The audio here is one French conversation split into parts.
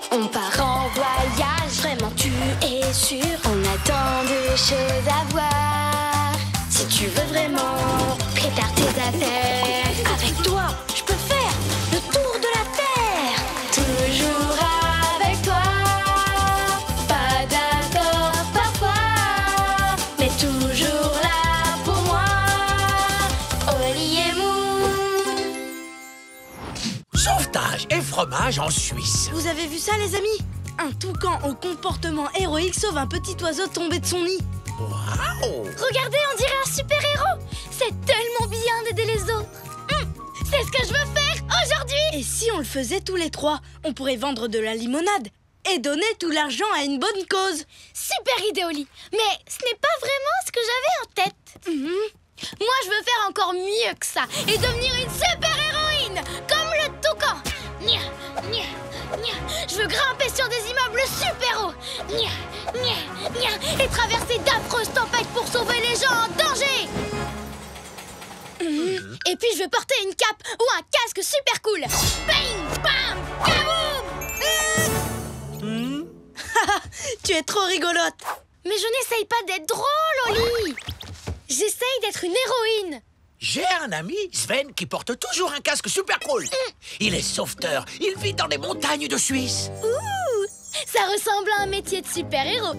On part en voyage, vraiment tu es sûr. On a tant de choses à voir. Si tu veux vraiment, prépare tes affaires. Avec toi, je peux faire le tour de la terre. Toujours avec toi. Pas d'accord parfois, mais toujours là pour moi. Oli et Moon. Sauvetage et fromage en Suisse. Vous avez vu ça, les amis? Un toucan au comportement héroïque sauve un petit oiseau tombé de son nid. Waouh! Regardez, on dirait un super-héros. C'est tellement bien d'aider les autres. C'est ce que je veux faire aujourd'hui. Et si on le faisait tous les trois, on pourrait vendre de la limonade et donner tout l'argent à une bonne cause. Super idée, Oli. Mais ce n'est pas vraiment ce que j'avais en tête. Moi, je veux faire encore mieux que ça et devenir une super-héroïne, comme le toucan. Nya, nya, nya. Je veux grimper sur des immeubles super-hauts. Nya, nya, nya. Et traverser d'affreuses tempêtes pour sauver les gens en danger. Et puis, je veux porter une cape ou un casque super cool. Bang, bam, kaboum. Tu es trop rigolote. Mais je n'essaye pas d'être drôle, Oli. J'essaye d'être une héroïne. J'ai un ami, Sven, qui porte toujours un casque super cool. Il est sauveteur. Il vit dans les montagnes de Suisse. Ça ressemble à un métier de super-héros.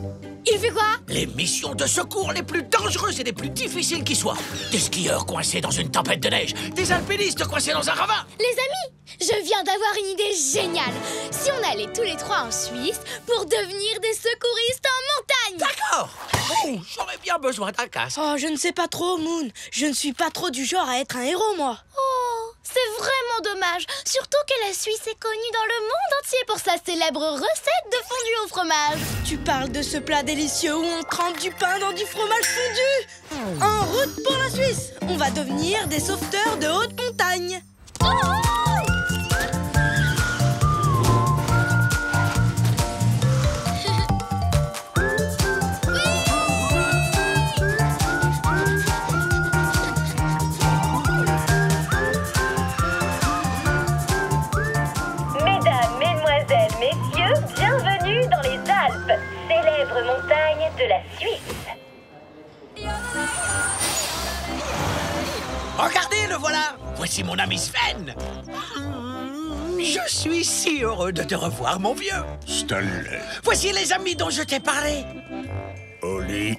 Il fait quoi? Les missions de secours les plus dangereuses et les plus difficiles qui soient. Des skieurs coincés dans une tempête de neige. Des alpinistes coincés dans un ravin. Les amis, je viens d'avoir une idée géniale. Si on allait tous les trois en Suisse pour devenir des secouristes en montagne. D'accord. Oh, j'aurais bien besoin d'un casque. Oh, je ne sais pas trop, Moon. Je ne suis pas trop du genre à être un héros, moi. Oh, c'est vraiment dommage. Surtout que la Suisse est connue dans le monde entier pour sa célèbre recette de fondue au fromage. Tu parles de ce plat délicieux où on trempe du pain dans du fromage fondu. En route pour la Suisse. On va devenir des sauveteurs de haute montagne. Mesdames, mesdemoiselles, messieurs, bienvenue dans les Alpes, célèbre montagne de la Suisse. Regardez, le voilà. Voici mon ami Sven. Je suis si heureux de te revoir, mon vieux. Stanley, Voici les amis dont je t'ai parlé. Oli,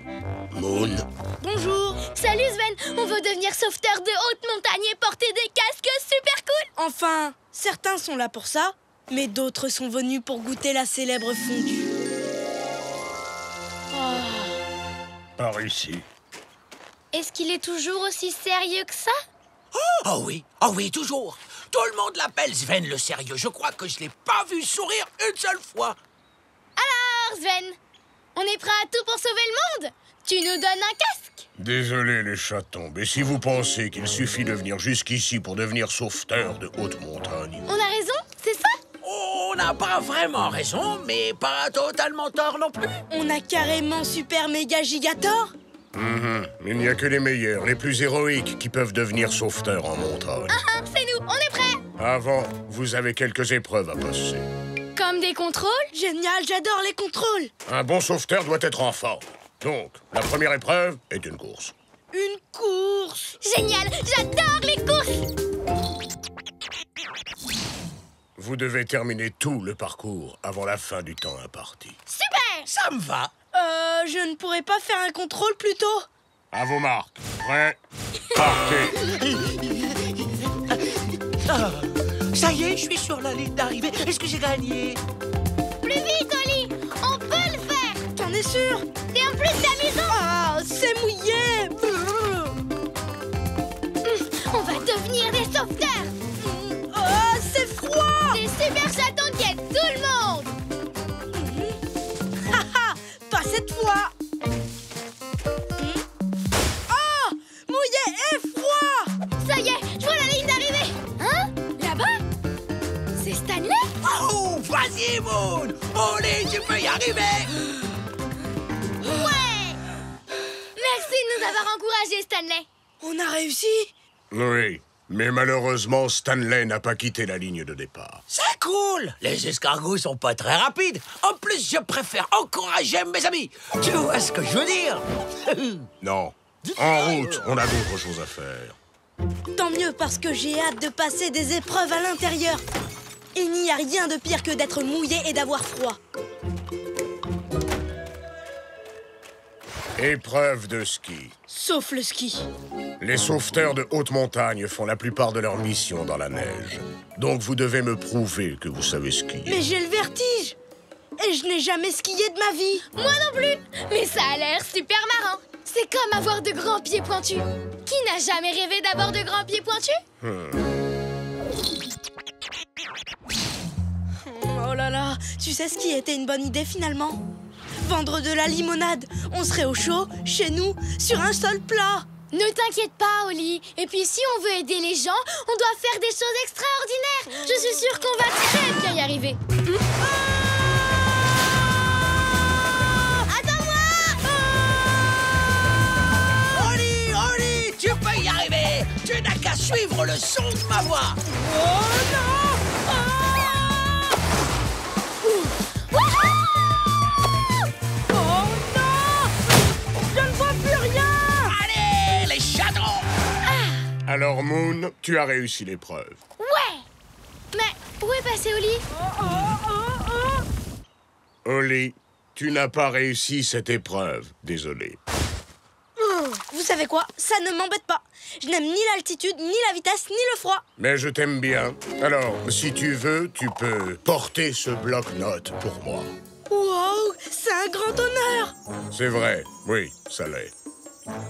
Moon. Bonjour. Salut Sven, on veut devenir sauveteur de haute montagne et porter des casques super cool. Enfin, certains sont là pour ça, mais d'autres sont venus pour goûter la célèbre fondue. Par ici. Est-ce qu'il est toujours aussi sérieux que ça? Oh oui, toujours. Tout le monde l'appelle Sven le sérieux. Je crois que je l'ai pas vu sourire une seule fois. Alors Sven, on est prêt à tout pour sauver le monde? Tu nous donnes un casque? Désolé les chatons, mais si vous pensez qu'il suffit de venir jusqu'ici pour devenir sauveteur de haute montagne... On a raison, c'est ça? On n'a pas vraiment raison, mais pas totalement tort non plus. On a carrément super méga gigator. Il n'y a que les meilleurs, les plus héroïques qui peuvent devenir sauveteurs en montagne. C'est nous, on est prêts. Avant, vous avez quelques épreuves à passer. Comme des contrôles? Génial, j'adore les contrôles. Un bon sauveteur doit être en forme. Donc, la première épreuve est une course. Une course. Génial, j'adore les courses. Vous devez terminer tout le parcours avant la fin du temps imparti. Super. Ça me va. Je ne pourrais pas faire un contrôle plus tôt? À vos marques. Prêts? Partez. Ça y est, je suis sur la ligne d'arrivée. Est-ce que j'ai gagné? Plus vite, Oli, on peut le faire. T'en es sûr? Et en plus, c'est amusant. Ah, c'est mouillé. On va devenir des sauveteurs. Ah, c'est froid. Des super chatons qui aident tout le monde. Haha, pas cette fois. Ah, mouillé et froid. Ça y est, je vois la ligne d'arrivée. Hein? Là-bas? C'est Stanley? Oh, vas-y, Moon. Allez, tu peux y arriver. Ouais. Merci de nous avoir encouragés, Stanley. On a réussi. Oui, Mais malheureusement, Stanley n'a pas quitté la ligne de départ. C'est cool. Les escargots sont pas très rapides. En plus, je préfère encourager mes amis. Tu vois ce que je veux dire? Non. En route, on a d'autres choses à faire. Tant mieux parce que j'ai hâte de passer des épreuves à l'intérieur. Il n'y a rien de pire que d'être mouillé et d'avoir froid. Épreuve de ski. Sauf le ski. Les sauveteurs de haute montagne font la plupart de leurs missions dans la neige. Donc vous devez me prouver que vous savez skier. Mais j'ai le vertige. Et je n'ai jamais skié de ma vie. Moi non plus. Mais ça a l'air super marrant. C'est comme avoir de grands pieds pointus. Qui n'a jamais rêvé d'avoir de grands pieds pointus? Oh là là, tu sais ce qui était une bonne idée finalement? Vendre de la limonade. On serait au chaud, chez nous, sur un seul plat. Ne t'inquiète pas, Oli. Et puis si on veut aider les gens, on doit faire des choses extraordinaires. Je suis sûre qu'on va très bien y arriver. Oli, tu peux y arriver. Tu n'as qu'à suivre le son de ma voix. Oh non! Oh non! Je ne vois plus rien! Allez, les chatons. Alors Moon, tu as réussi l'épreuve. Ouais. Mais où est passé Oli? Oli, tu n'as pas réussi cette épreuve. Désolé. Vous savez quoi? Ça ne m'embête pas. Je n'aime ni l'altitude, ni la vitesse, ni le froid. Mais je t'aime bien. Alors, si tu veux, tu peux porter ce bloc-notes pour moi. Wow, c'est un grand honneur. C'est vrai, oui, ça l'est.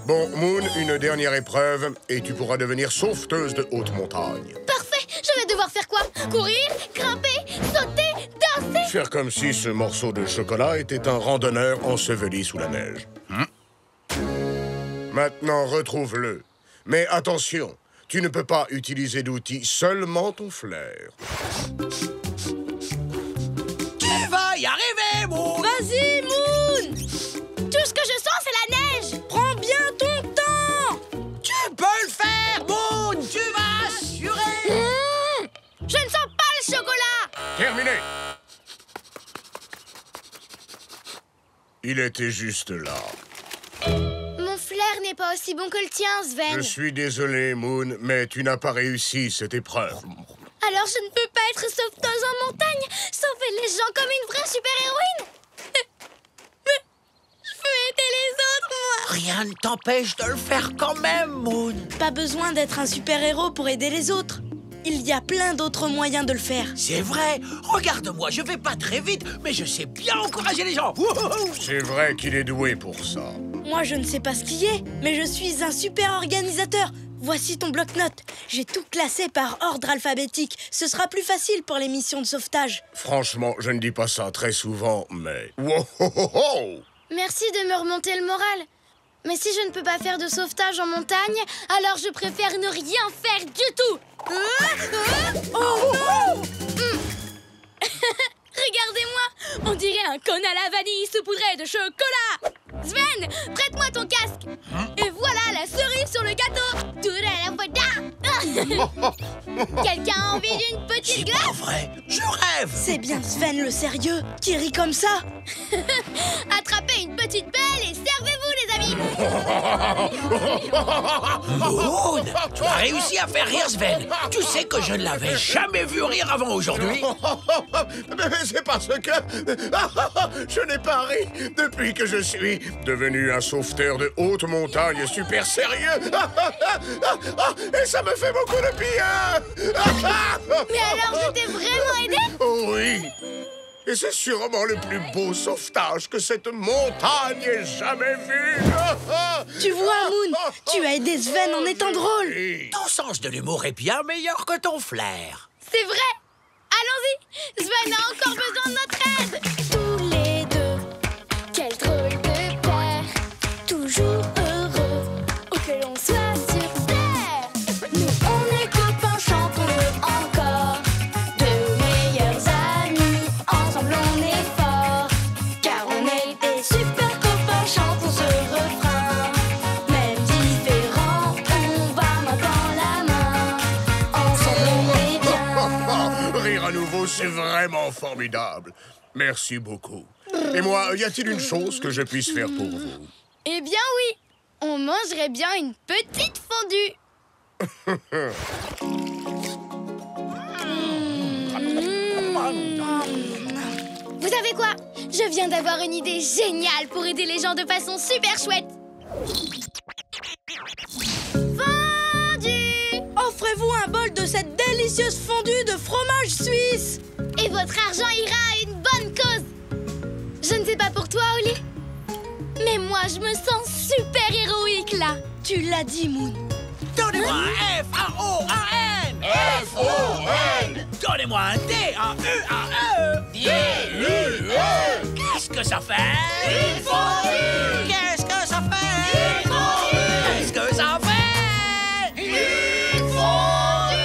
Bon, Moon, une dernière épreuve et tu pourras devenir sauveteuse de haute montagne. Parfait. Je vais devoir faire quoi? Courir, grimper, sauter, danser? Faire comme si ce morceau de chocolat était un randonneur enseveli sous la neige. Maintenant, retrouve-le. Mais attention, tu ne peux pas utiliser d'outils, seulement ton flair. Tu vas y arriver, Moon. Vas-y, Moon! Tout ce que je sens, c'est la neige. Prends bien ton temps! Tu peux le faire, Moon. Tu vas assurer. Je ne sens pas le chocolat. Terminé! Il était juste là. Mon flair n'est pas aussi bon que le tien, Sven. Je suis désolé, Moon, mais tu n'as pas réussi cette épreuve. Alors je ne peux pas être sauveteuse en montagne, sauver les gens comme une vraie super-héroïne. Je veux aider les autres, moi. Rien ne t'empêche de le faire quand même, Moon. Pas besoin d'être un super-héros pour aider les autres. Il y a plein d'autres moyens de le faire. C'est vrai. Regarde-moi, je vais pas très vite, mais je sais bien encourager les gens. Wouhou. C'est vrai qu'il est doué pour ça. Moi, je ne sais pas skier, mais je suis un super organisateur. Voici ton bloc-notes. J'ai tout classé par ordre alphabétique. Ce sera plus facile pour les missions de sauvetage. Franchement, je ne dis pas ça très souvent, mais... Wow, ho, ho, ho. Merci de me remonter le moral. Mais si je ne peux pas faire de sauvetage en montagne, alors je préfère ne rien faire du tout. Oh non! Regardez-moi, on dirait un cône à la vanille saupoudré de chocolat. Sven, prête-moi ton casque. Et voilà la cerise sur le gâteau. Tout à la fois. Quelqu'un a envie d'une petite C'est glace? pas vrai. Je rêve. C'est bien Sven le sérieux qui rit comme ça. Attrapez une petite pelle et servez-vous, les amis. Moon, tu as réussi à faire rire Sven. Tu sais que je ne l'avais jamais vu rire avant aujourd'hui. Mais c'est parce que... je n'ai pas ri depuis que je suis devenu un sauveteur de haute montagne super sérieux. Et ça me fait beaucoup de bien. Mais alors, je t'ai vraiment aidé? Oui. Et c'est sûrement le plus beau sauvetage que cette montagne ait jamais vu. Tu vois, Moon, tu as aidé Sven en étant drôle. Oui. Ton sens de l'humour est bien meilleur que ton flair. C'est vrai. Allons-y. Sven a encore besoin de notre aide. Tous les deux, quel drôle de paire, toujours heureux, où que l'on soit sur terre. Nous on est copains, chantons-le encore, de meilleurs amis, ensemble on est forts, car on est des super copains, chantons ce refrain. Même différents, on va main dans la main. à nouveau, c'est vraiment formidable. Merci beaucoup. Et moi, y a-t-il une chose que je puisse faire pour vous? Eh bien oui, on mangerait bien une petite fondue. Vous savez quoi? Je viens d'avoir une idée géniale pour aider les gens de façon super chouette. Fondue! Offrez-vous un bol de cette délicieuse fondue de fromage suisse. Et votre argent ira à une bonne cause. Je ne sais pas pour toi, Oli, mais moi, je me sens super héroïque, là. Tu l'as dit, Moon. Donnez-moi un F, un O, un N. F-O-N! Donnez-moi un D, un U, un E. D-U-E! Qu'est-ce que ça fait? Une fondue! Qu'est-ce que ça fait? Une fondue! Qu'est-ce que ça fait? Une fondue!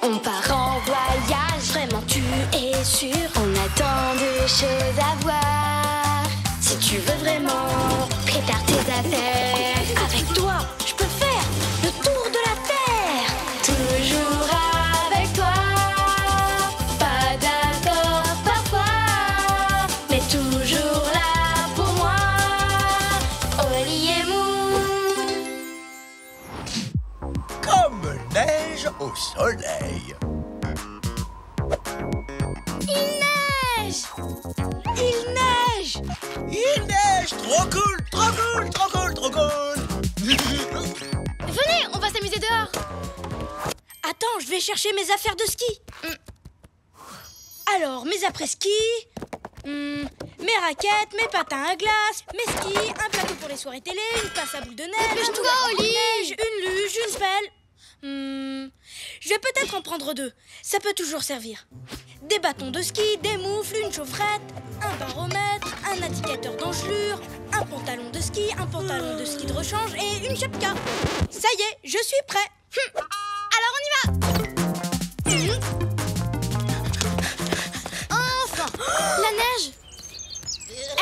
On part en voyage, vraiment tu es sûr. On a tant de choses à voir. Si tu veux vraiment prépare tes affaires. Avec toi, je peux faire le tour de la terre. Toujours avec toi. Pas d'accord parfois, mais toujours là pour moi. Oli et Moon. Comme neige au soleil. Il neige. Il neige. Trop cool, trop cool, trop cool, trop cool. Venez, on va s'amuser dehors. Attends, je vais chercher mes affaires de ski. Alors, mes après-ski, mes raquettes, mes patins à glace, mes skis, un plateau pour les soirées télé, une pince à boules de neige, Dépêche-toi, un moulin à Oli. neige, une luge, une pelle. Je vais peut-être en prendre 2. Ça peut toujours servir. Des bâtons de ski, des moufles, une chaufferette, un baromètre, un indicateur d'engelure, un pantalon de ski, un pantalon de ski de rechange et une chapka. Ça y est, je suis prêt. Alors on y va. Enfin, la neige.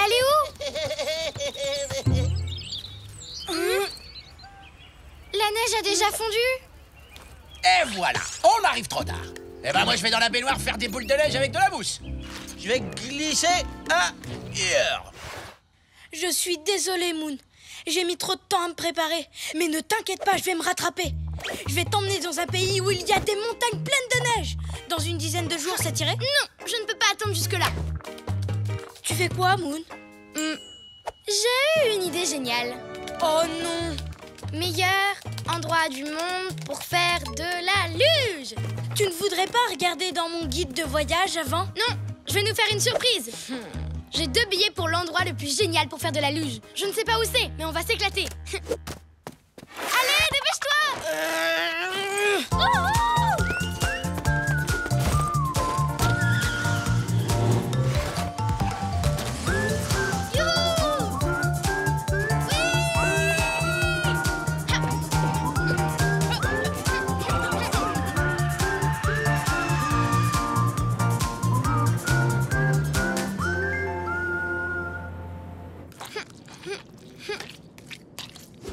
Elle est où? La neige a déjà fondu? Et voilà, on arrive trop tard. Eh ben moi je vais dans la baignoire faire des boules de neige avec de la mousse. Je vais glisser ailleurs. Je suis désolée, Moon. J'ai mis trop de temps à me préparer. Mais ne t'inquiète pas, je vais me rattraper. Je vais t'emmener dans un pays où il y a des montagnes pleines de neige. Dans une dizaine de jours, ça t'irait? Non, je ne peux pas attendre jusque-là. Tu fais quoi, Moon? J'ai eu une idée géniale. Oh non! Meilleur endroit du monde pour faire de la luge. Tu ne voudrais pas regarder dans mon guide de voyage avant? Non, je vais nous faire une surprise. J'ai 2 billets pour l'endroit le plus génial pour faire de la luge. Je ne sais pas où c'est, mais on va s'éclater. Allez, dépêche-toi! Oh, oh!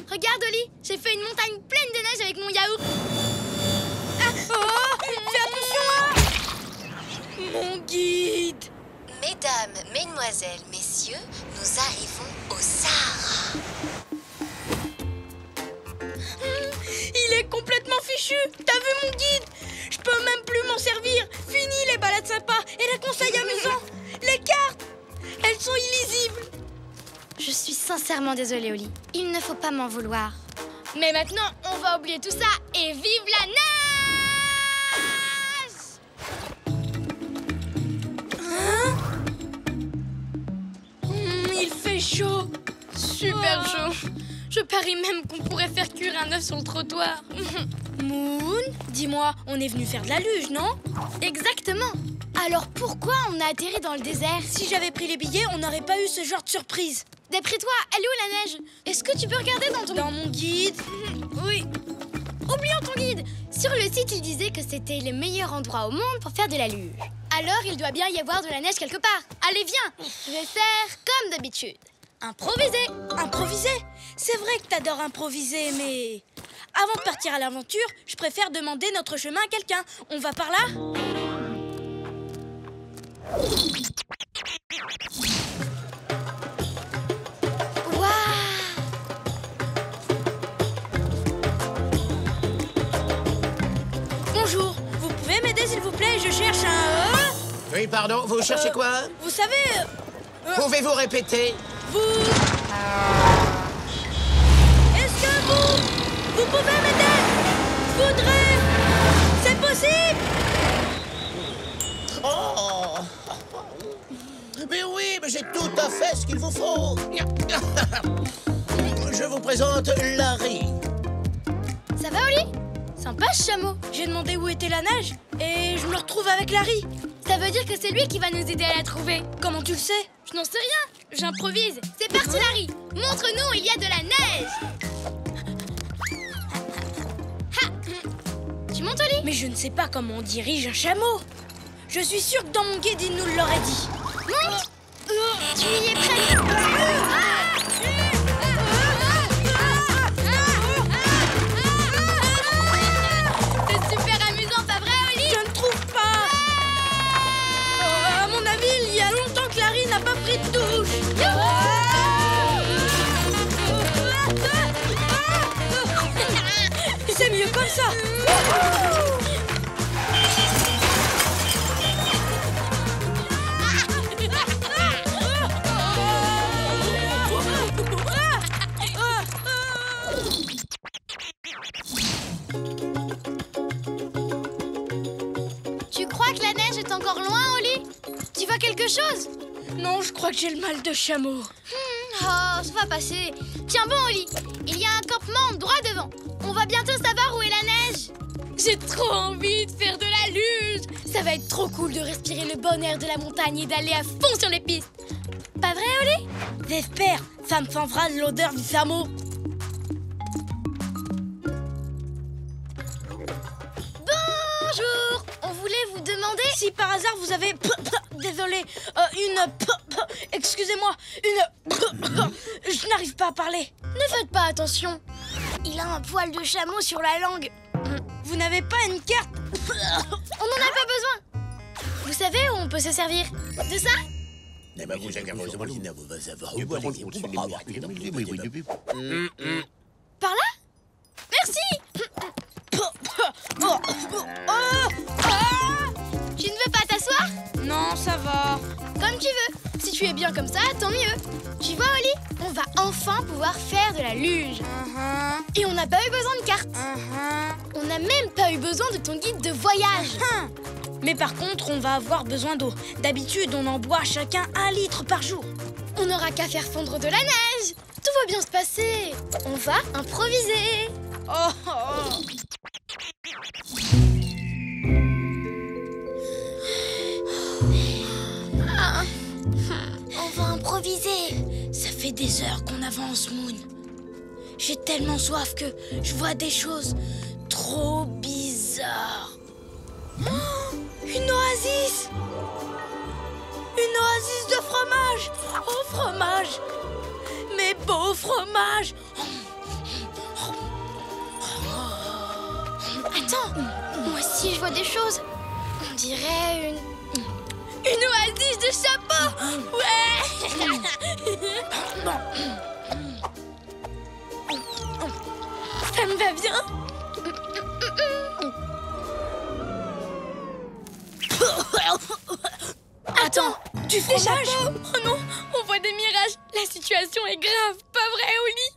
Regarde, Oli, j'ai fait une montagne pleine de neige avec mon yaourt. Ah, oh! Fais attention! Mon guide! Mesdames, mesdemoiselles, messieurs, nous arrivons au Sahara. Il est complètement fichu! T'as vu mon guide? Je peux même plus m'en servir! Fini les balades sympas et les conseils amusants! Les cartes! Elles sont illisibles! Je suis sincèrement désolée, Oli. Il ne faut pas m'en vouloir. Mais maintenant, on va oublier tout ça et vive la neige! Hein? Il fait chaud! Super chaud. Je parie même qu'on pourrait faire cuire un œuf sur le trottoir. Moon, dis-moi, on est venu faire de la luge, non? Exactement. Alors pourquoi on a atterri dans le désert? Si j'avais pris les billets, on n'aurait pas eu ce genre de surprise. D'après toi, elle est où la neige? Est-ce que tu peux regarder dans ton... Dans mon guide? Oui. Oublions ton guide. Sur le site, il disait que c'était le meilleur endroit au monde pour faire de la luge. Alors, il doit bien y avoir de la neige quelque part. Allez, viens, je vais faire comme d'habitude. Improviser. Improviser? C'est vrai que t'adores improviser, mais... Avant de partir à l'aventure, je préfère demander notre chemin à quelqu'un. On va par là? Bonjour, vous pouvez m'aider s'il vous plaît? Je cherche un... Oui, pardon, vous cherchez quoi? Vous savez... Pouvez-vous répéter? Vous... Est-ce que vous pouvez m'aider? Je voudrais... C'est possible? Oh! Mais oui, mais j'ai tout à fait ce qu'il vous faut. Je vous présente Larry. Ça va, Oli? Sympa, ce chameau. J'ai demandé où était la neige et je me retrouve avec Larry. Ça veut dire que c'est lui qui va nous aider à la trouver. Comment tu le sais? Je n'en sais rien. J'improvise. C'est parti, Larry. Montre-nous où il y a de la neige. Ha. Tu montes, Oli? Mais je ne sais pas comment on dirige un chameau. Je suis sûre que dans mon guide, il nous l'aurait dit. Monte. Tu y es prête? C'est super amusant, pas vrai, Oli? Je ne trouve pas. À mon avis, il y a longtemps que Larry n'a pas pris de douche. C'est mieux comme ça. Tu crois que la neige est encore loin, Oli? Tu vois quelque chose? Non, je crois que j'ai le mal de chameau. Oh, ça va passer. Tiens bon, Oli, il y a un campement droit devant. On va bientôt savoir où est la neige. J'ai trop envie de faire de la luge. Ça va être trop cool de respirer le bon air de la montagne et d'aller à fond sur les pistes. Pas vrai, Oli? J'espère, ça me changera de l'odeur du chameau. Bonjour. On voulait vous demander... Si par hasard vous avez... Désolé, excusez-moi, je n'arrive pas à parler. Ne faites pas attention. Il a un poil de chameau sur la langue. Vous n'avez pas une carte? On n'en a pas besoin. Vous savez où on peut se servir de ça? Par là? Merci. Tu ne veux pas t'asseoir? Non, ça va. Comme tu veux. Si tu es bien comme ça, tant mieux. Tu vois, Oli, on va enfin pouvoir faire de la luge. Et on n'a pas eu besoin de carte. On n'a même pas eu besoin de ton guide de voyage. Mais par contre, on va avoir besoin d'eau. D'habitude, on en boit chacun 1 litre par jour. On n'aura qu'à faire fondre de la neige. Tout va bien se passer. On va improviser. On va improviser. Ça fait des heures qu'on avance, Moon. J'ai tellement soif que je vois des choses trop bizarres. Une oasis! Une oasis de fromage! Oh, fromage! Mes beaux fromages! Attends, moi aussi je vois des choses. On dirait une oasis de chapeau. Ouais. Ça me va bien. Attends, Du fromage? Oh non, on voit des mirages. La situation est grave, pas vrai, Oli?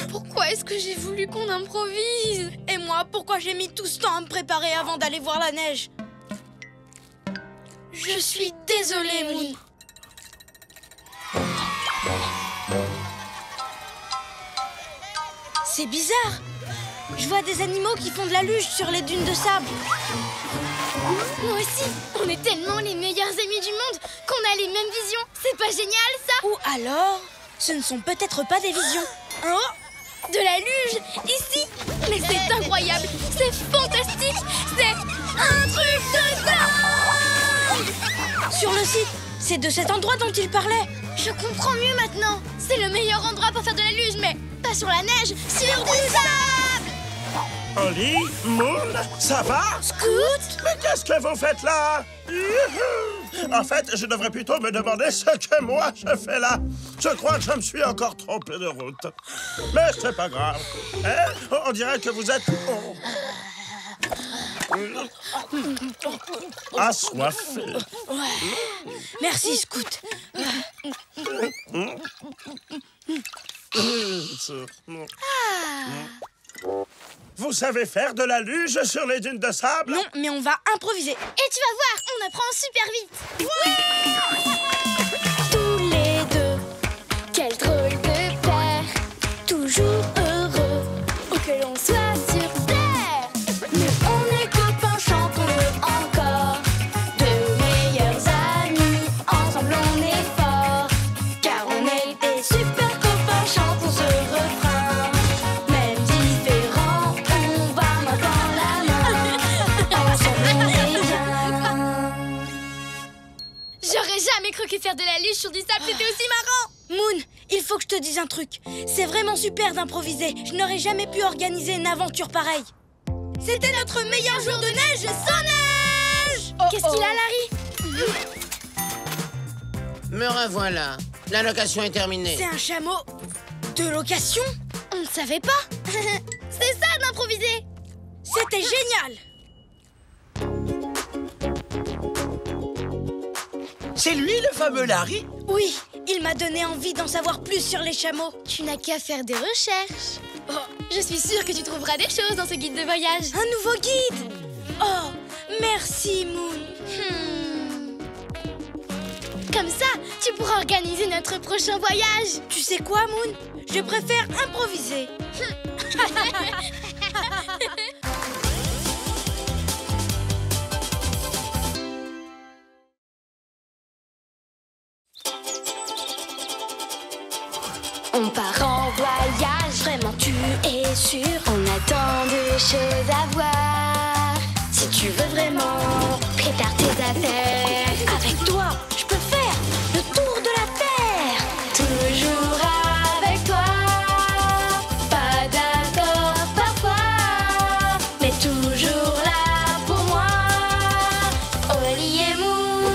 Pourquoi est-ce que j'ai voulu qu'on improvise? Et moi, pourquoi j'ai mis tout ce temps à me préparer avant d'aller voir la neige? Je suis désolée, Moon. C'est bizarre. Je vois des animaux qui font de la luge sur les dunes de sable. Moi aussi, on est tellement les meilleurs amis du monde qu'on a les mêmes visions. C'est pas génial, ça? Ou alors, ce ne sont peut-être pas des visions. Oh, De la luge, ici. Mais c'est incroyable, c'est fantastique, c'est un truc de dingue! Sur le site, c'est de cet endroit dont il parlait. Je comprends mieux maintenant. C'est le meilleur endroit pour faire de la luge, mais pas sur la neige, sur du sable! Oli, Moon, ça va? Scoot? Mais qu'est-ce que vous faites là? Youhou! En fait, je devrais plutôt me demander ce que moi je fais là. Je crois que je me suis encore trompé de route. Mais c'est pas grave. Hein? On dirait que vous êtes... assoiffé. Merci, Scoot. Vous savez faire de la luge sur les dunes de sable? Non, mais on va improviser. Et tu vas voir, on apprend super vite. Tous les deux, quel drôle de paire. Toujours heureux, où que l'on soit sur terre. Nous on est copains, chantons-le encore. Deux meilleurs amis, ensemble on est forts. Car on est des super copains, chantons ce refrain. Même différents, on va main dans la main. Ensemble on est bien. J'aurais jamais cru que faire de la luge sur du sable, c'était aussi marrant. Moon, il faut que je te dise un truc. C'est vraiment super d'improviser. Je n'aurais jamais pu organiser une aventure pareille. C'était notre meilleur jour de neige sans neige. Qu'est-ce qu'il a, Larry? Me revoilà. La location est terminée. C'est un chameau de location? On ne savait pas. C'est ça d'improviser. C'était génial. C'est lui, le fameux Larry? Oui, il m'a donné envie d'en savoir plus sur les chameaux. Tu n'as qu'à faire des recherches. Je suis sûre que tu trouveras des choses dans ce guide de voyage. Un nouveau guide. Oh, merci Moon. Comme ça, tu pourras organiser notre prochain voyage. Tu sais quoi Moon? Je préfère improviser. On part en voyage, vraiment tu es sûr. On a tant de choses à voir. Si tu veux vraiment, prépare tes affaires. Avec toi, je peux faire le tour de la terre. Toujours avec toi. Pas d'accord parfois, mais toujours là pour moi. Oli et Moon.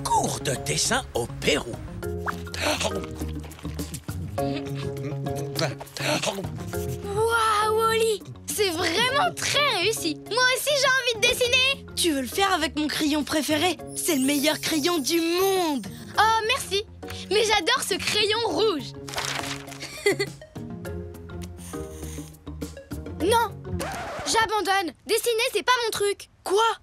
Cours de dessin au Pérou. Waouh, Oli, c'est vraiment très réussi. Moi aussi, j'ai envie de dessiner. Tu veux le faire avec mon crayon préféré? C'est le meilleur crayon du monde. Oh, merci. Mais j'adore ce crayon rouge. Non, j'abandonne. Dessiner, c'est pas mon truc. Quoi?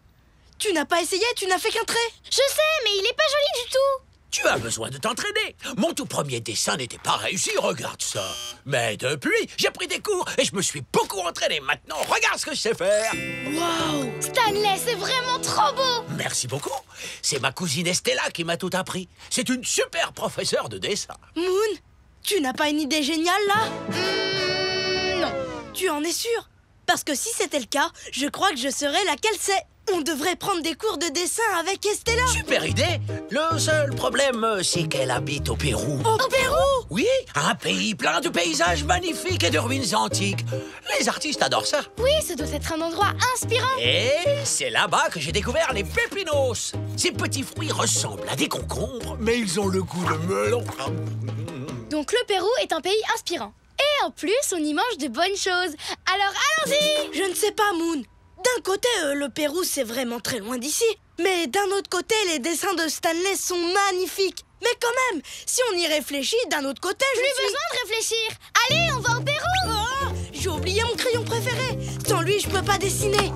Tu n'as pas essayé? Tu n'as fait qu'un trait? Je sais, mais il est pas joli du tout. Tu as besoin de t'entraîner. Mon tout premier dessin n'était pas réussi, regarde ça. Mais depuis, j'ai pris des cours et je me suis beaucoup entraîné. Maintenant, regarde ce que je sais faire. Waouh! Stanley, c'est vraiment trop beau. Merci beaucoup. C'est ma cousine Estella qui m'a tout appris. C'est une super professeure de dessin. Moon, tu n'as pas une idée géniale là? Non. Tu en es sûr? Parce que si c'était le cas, je crois que je saurais laquelle c'est. On devrait prendre des cours de dessin avec Estella. Super idée. Le seul problème, c'est qu'elle habite au Pérou. Au Pérou? Oui, un pays plein de paysages magnifiques et de ruines antiques. Les artistes adorent ça. Oui, ça doit être un endroit inspirant. Et c'est là-bas que j'ai découvert les pépinos. Ces petits fruits ressemblent à des concombres, mais ils ont le goût de melon. Donc le Pérou est un pays inspirant. Et en plus, on y mange de bonnes choses. Alors allons-y! Je ne sais pas, Moon. D'un côté, le Pérou, c'est vraiment très loin d'ici. Mais d'un autre côté, les dessins de Stanley sont magnifiques. Mais quand même, si on y réfléchit, d'un autre côté, Plus besoin de réfléchir. Allez, on va au Pérou! Oh, j'ai oublié mon crayon préféré. Sans lui, je peux pas dessiner.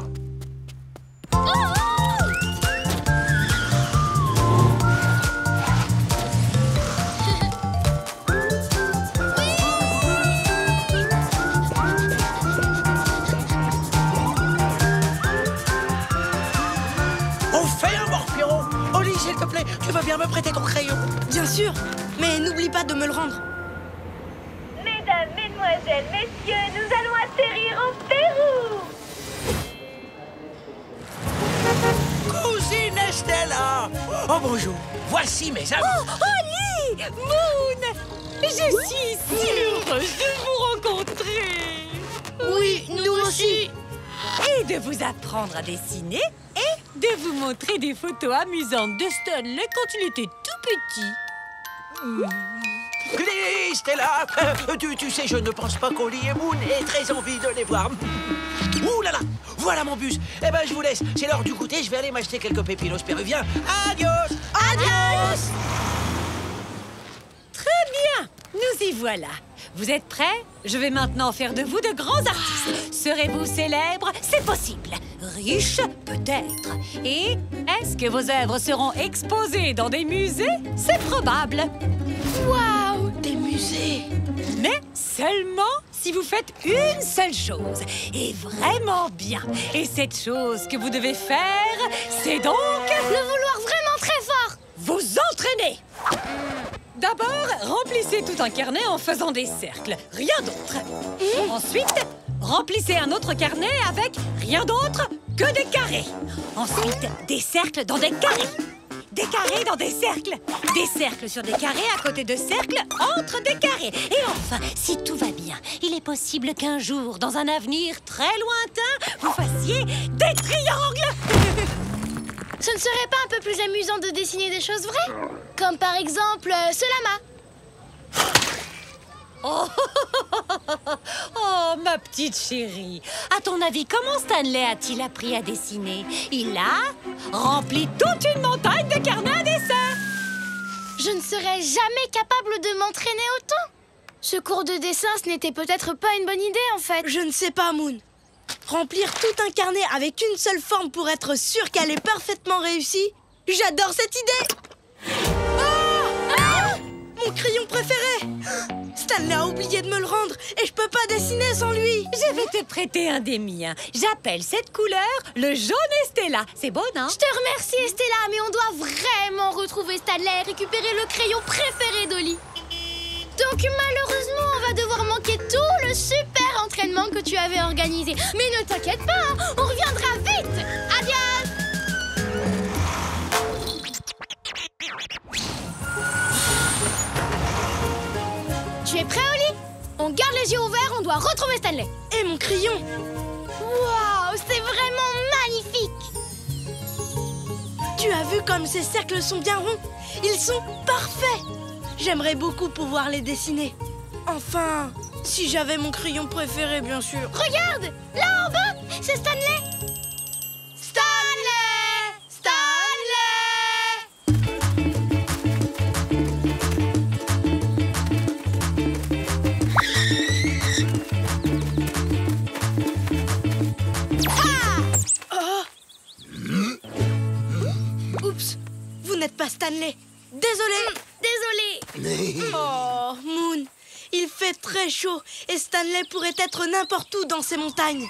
S'il te plaît, tu veux bien me prêter ton crayon? Bien sûr, mais n'oublie pas de me le rendre. mesdemoiselles, messieurs, nous allons atterrir au Pérou. Cousine Estella! Oh, bonjour. Voici mes amis. Oh, Oli! Moon! Je suis si heureuse de vous rencontrer! Oui, nous aussi. Et de vous apprendre à dessiner et de vous montrer des photos amusantes de Stanley quand il était tout petit. Hé, Stella, tu sais, je ne pense pas qu'Oli et Moon aient très envie de les voir. Ouh là là, voilà mon bus. Eh ben, je vous laisse. C'est l'heure du goûter. Je vais aller m'acheter quelques pépinos péruviens. Adios! Adios! Très bien, nous y voilà. Vous êtes prêts? Je vais maintenant faire de vous de grands artistes. Serez-vous célèbres? C'est possible. Riches? Peut-être. Et est-ce que vos œuvres seront exposées dans des musées? C'est probable. Waouh! Des musées! Mais seulement si vous faites une seule chose, et vraiment bien. Et cette chose que vous devez faire, c'est donc... Le vouloir vraiment très fort! Vous entraîner! D'abord, remplissez tout un carnet en faisant des cercles, rien d'autre. Ensuite, remplissez un autre carnet avec rien d'autre que des carrés. Ensuite, des cercles dans des carrés. Des carrés dans des cercles. Des cercles sur des carrés à côté de cercles entre des carrés. Et enfin, si tout va bien, il est possible qu'un jour, dans un avenir très lointain, vous fassiez des triangles. Ce ne serait pas un peu plus amusant de dessiner des choses vraies? Comme par exemple ce lama. Oh, ma petite chérie. À ton avis, comment Stanley a-t-il appris à dessiner? Il a rempli toute une montagne de carnets à dessin. Je ne serais jamais capable de m'entraîner autant. Ce cours de dessin, ce n'était peut-être pas une bonne idée, en fait. Je ne sais pas, Moon. Remplir tout un carnet avec une seule forme pour être sûr qu'elle est parfaitement réussie? J'adore cette idée! Mon crayon préféré! Stanley a oublié de me le rendre et je peux pas dessiner sans lui! Je vais te prêter un des miens. J'appelle cette couleur le jaune Estella. C'est beau, non? Je te remercie, Estella, mais on doit vraiment retrouver Stanley et récupérer le crayon préféré d'Oli. Donc malheureusement, on va devoir manquer tout le super entraînement que tu avais organisé. Mais ne t'inquiète pas, hein, on reviendra vite. Adios. Tu es prêt, Oli? On garde les yeux ouverts, on doit retrouver Stanley. Et mon crayon. Waouh, c'est vraiment magnifique. Tu as vu comme ces cercles sont bien ronds? Ils sont parfaits. J'aimerais beaucoup pouvoir les dessiner. Enfin, si j'avais mon crayon préféré, bien sûr. Regarde! Là en bas, c'est Stanley! Stanley! Stanley! Ah! Oh! Oups, vous n'êtes pas Stanley. Désolé. Désolé. Oh, Moon, il fait très chaud et Stanley pourrait être n'importe où dans ces montagnes.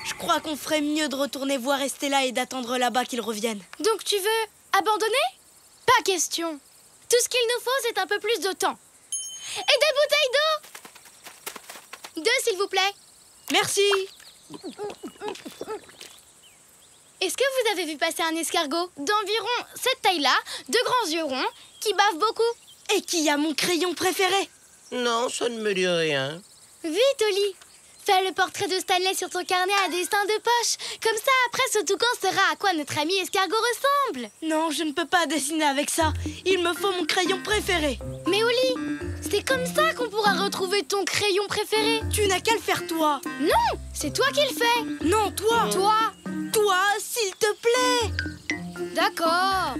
Je crois qu'on ferait mieux de retourner voir Estella et d'attendre là-bas qu'il revienne. Donc tu veux abandonner? Pas question. Tout ce qu'il nous faut, c'est un peu plus de temps. Et des bouteilles d'eau! 2, s'il vous plaît. Merci. Est-ce que vous avez vu passer un escargot d'environ cette taille-là, de grands yeux ronds, qui bave beaucoup? Et qui a mon crayon préféré? Non, ça ne me dit rien. Vite, Oli! Fais le portrait de Stanley sur ton carnet à dessin de poche. Comme ça, après, ce toucan saura à quoi notre ami escargot ressemble. Non, je ne peux pas dessiner avec ça. Il me faut mon crayon préféré. Mais Oli, c'est comme ça qu'on pourra retrouver ton crayon préféré. Tu n'as qu'à le faire toi. Non, c'est toi qui le fais. Non, toi. Toi. Toi, s'il te plaît. D'accord.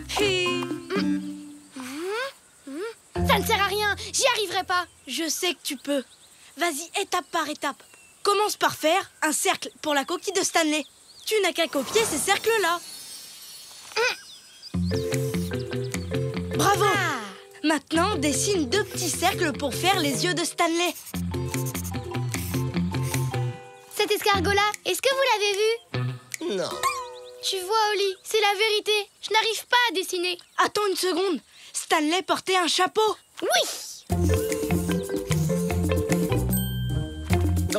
Ça ne sert à rien, j'y arriverai pas. Je sais que tu peux. Vas-y, étape par étape. Commence par faire un cercle pour la coquille de Stanley. Tu n'as qu'à copier ces cercles-là. Bravo. Maintenant, dessine 2 petits cercles pour faire les yeux de Stanley. Cet escargot-là, est-ce que vous l'avez vu? Non. Tu vois, Oli, c'est la vérité. Je n'arrive pas à dessiner. Attends une seconde. Stanley portait un chapeau. Oui.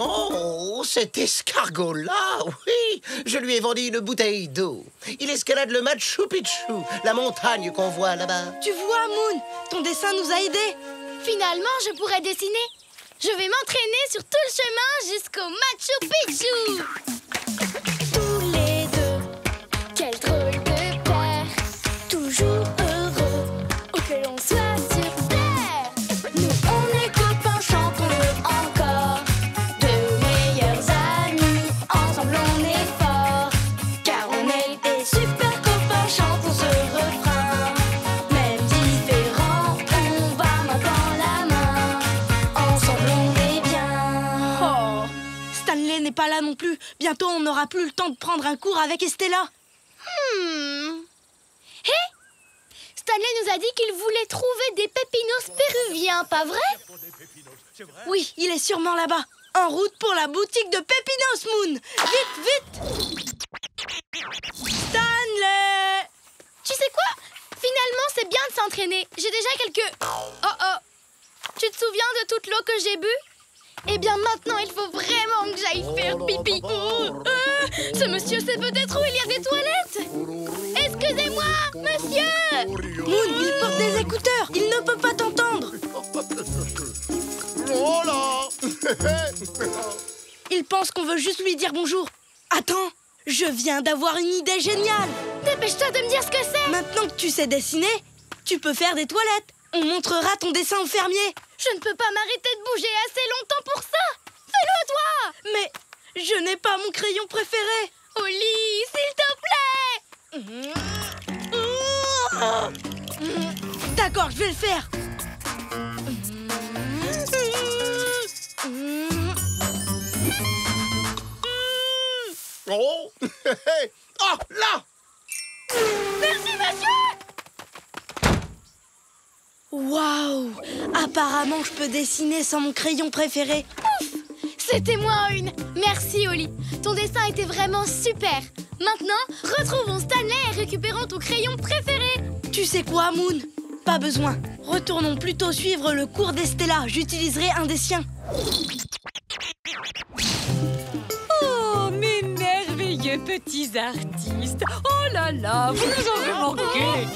Oh, cet escargot-là, oui. Je lui ai vendu une bouteille d'eau. Il escalade le Machu Picchu, la montagne qu'on voit là-bas. Tu vois, Moon, ton dessin nous a aidés. Finalement, je pourrais dessiner. Je vais m'entraîner sur tout le chemin jusqu'au Machu Picchu. Tous les deux, quel drôle de paire. Toujours heureux, où que l'on soit sur terre. Nous, on est copains, chantons-le encore. De meilleurs amis, ensemble on est forts. Car on est des super copains, chantons ce refrain. Même différents, on va main dans la main. Ensemble on est bien. Oh, Stanley n'est pas là non plus. Bientôt, on n'aura plus le temps de prendre un cours avec Estella. Hé, Stanley nous a dit qu'il voulait trouver des pépinos péruviens, pas vrai? Oui, il est sûrement là-bas. En route pour la boutique de Pépinos, Moon. Vite, vite. Stanley! Tu sais quoi? Finalement, c'est bien de s'entraîner. J'ai déjà quelques... Oh. Tu te souviens de toute l'eau que j'ai bu? Eh bien, maintenant, il faut vraiment que j'aille faire pipi. Ce monsieur sait peut-être où il y a des toilettes. Excusez-moi, monsieur. Moon, il porte des écouteurs. Il ne peut pas t'entendre. Oh là! Il pense qu'on veut juste lui dire bonjour. Attends, je viens d'avoir une idée géniale. Dépêche-toi de me dire ce que c'est. Maintenant que tu sais dessiner, tu peux faire des toilettes. On montrera ton dessin au fermier. Je ne peux pas m'arrêter de bouger assez longtemps pour ça. Fais-le, toi. Mais je n'ai pas mon crayon préféré. Oli, s'il te plaît. D'accord, je vais le faire. Oh! Oh, là! Merci, monsieur. Waouh! Apparemment, je peux dessiner sans mon crayon préféré. Ouf! C'était moi une. Merci, Oli. Ton dessin était vraiment super. Maintenant, retrouvons Stanley et récupérons ton crayon préféré. Tu sais quoi, Moon? Pas besoin. Retournons plutôt suivre le cours d'Estella. J'utiliserai un des siens. Oh, mes merveilleux petits artistes. Oh là là, vous nous avez manqué.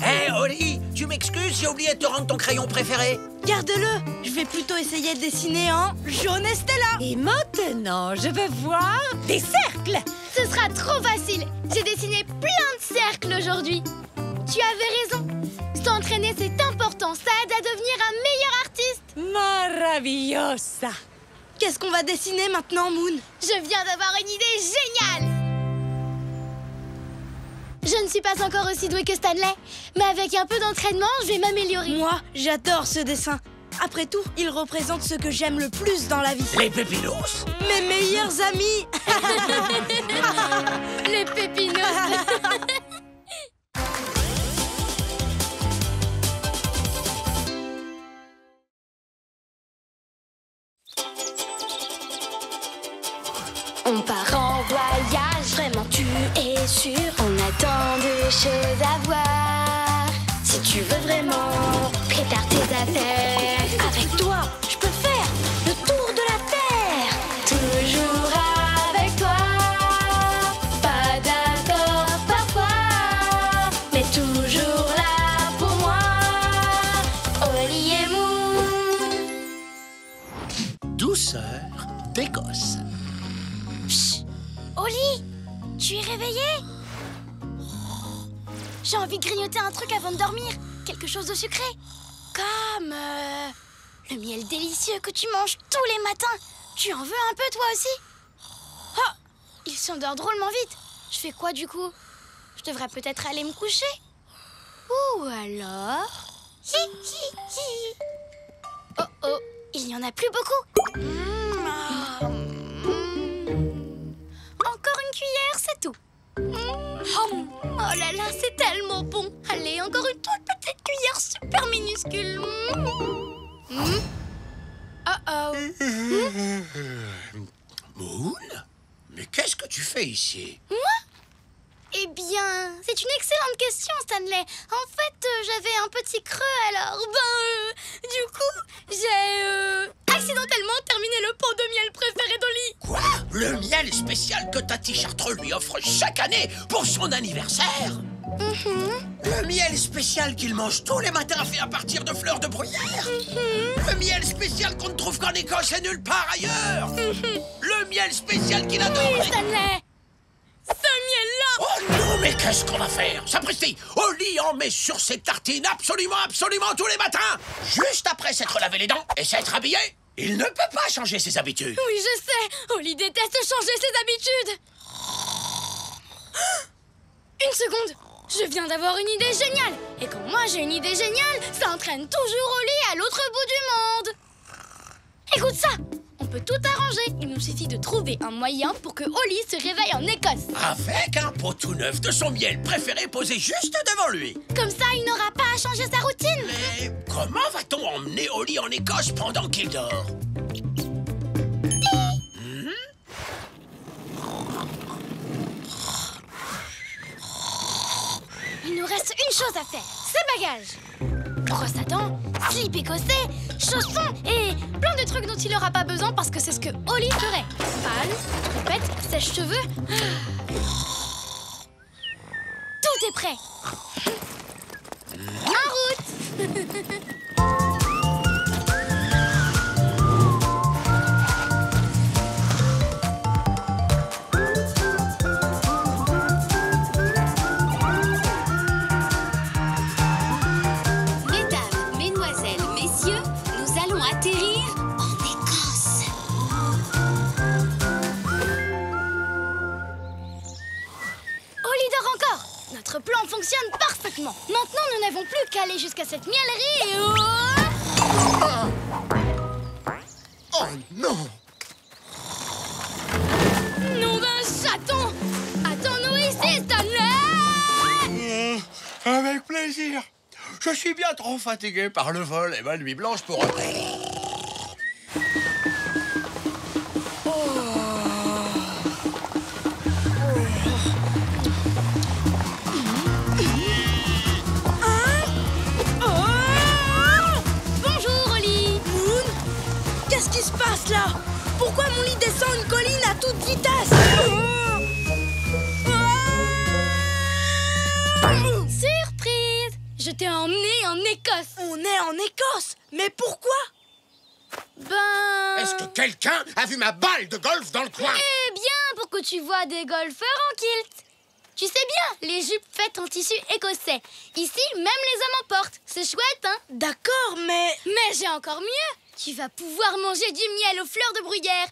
Hé, Oli, tu m'excuses, j'ai oublié de te rendre ton crayon préféré. Garde-le. Je vais plutôt essayer de dessiner en jaune Estella. Et maintenant, je veux voir des cercles. Ce sera trop facile. J'ai dessiné plein de cercles aujourd'hui. Tu avais raison. S'entraîner, c'est important. Ça aide à devenir un meilleur artiste. Maravillosa. Qu'est-ce qu'on va dessiner maintenant, Moon? Je viens d'avoir une idée géniale. Je ne suis pas encore aussi douée que Stanley, mais avec un peu d'entraînement, je vais m'améliorer. Moi, j'adore ce dessin. Après tout, il représente ce que j'aime le plus dans la vie. Les pépinos. Mes meilleurs amis. Les pépinos. On part en voyage, vraiment tu es sûr. On a tant de choses à voir. Si tu veux vraiment, prépare tes affaires. Avec toi, je peux faire le tour de la terre. Toujours avec toi. Pas d'accord parfois, mais toujours là pour moi. Oli et Moon. Douceur d'Écosse. Oli, tu es réveillée? J'ai envie de grignoter un truc avant de dormir. Quelque chose de sucré. Comme le miel délicieux que tu manges tous les matins. Tu en veux un peu toi aussi? Oh, il s'endort drôlement vite. Je fais quoi du coup? Je devrais peut-être aller me coucher. Ou alors... Oh oh, il n'y en a plus beaucoup. Encore une cuillère, c'est tout. Oh là là, c'est tellement bon. Allez, encore une toute petite cuillère super minuscule. Moon? Mais qu'est-ce que tu fais ici? Moi? Eh bien, c'est une excellente question, Stanley. En fait, j'avais un petit creux, alors, du coup, j'ai accidentellement terminé le pot de miel préféré d'Oli. Quoi? Le miel spécial que Tati Chartreux lui offre chaque année pour son anniversaire? Le miel spécial qu'il mange tous les matins fait à partir de fleurs de bruyère? Le miel spécial qu'on ne trouve qu'en Écosse et nulle part ailleurs? Le miel spécial qu'il adore? Oui, Stanley! Ce miel-là! Oh non, mais qu'est-ce qu'on va faire? Sapristi, Oli en met sur ses tartines absolument tous les matins! Juste après s'être lavé les dents et s'être habillé. Il ne peut pas changer ses habitudes. Oui, je sais! Oli déteste changer ses habitudes! Une seconde! Je viens d'avoir une idée géniale! Et quand moi j'ai une idée géniale, ça entraîne toujours Oli à l'autre bout du monde! Écoute ça! On peut tout arranger! Il nous suffit de trouver un moyen pour que Oli se réveille en Écosse! Avec un pot tout neuf de son miel préféré posé juste devant lui. Comme ça, il n'aura pas à changer sa routine! Mais comment va-t-on emmener Oli en Écosse pendant qu'il dort? Il nous reste une chose à faire, ses bagages. Brosse à dents, slip écossais, chaussons et plein de trucs dont il n'aura pas besoin parce que c'est ce que Oli ferait. Pâle, trompette, sèche-cheveux. Tout est prêt. En route. Notre plan fonctionne parfaitement. Maintenant, nous n'avons plus qu'à aller jusqu'à cette mielerie et... Oh non! Nom d'un chaton! Attends-nous ici, Stanley! Avec plaisir. Je suis bien trop fatigué par le vol et ma nuit blanche pour... Qu'est-ce qui se passe là? Pourquoi mon lit descend une colline à toute vitesse? Surprise! Je t'ai emmené en Écosse. On est en Écosse? Mais pourquoi? Est-ce que quelqu'un a vu ma balle de golf dans le coin? Eh bien, pour que tu vois des golfeurs en kilt. Tu sais bien, les jupes faites en tissu écossais. Ici, même les hommes en portent. C'est chouette, hein? D'accord, mais j'ai encore mieux. Tu vas pouvoir manger du miel aux fleurs de bruyère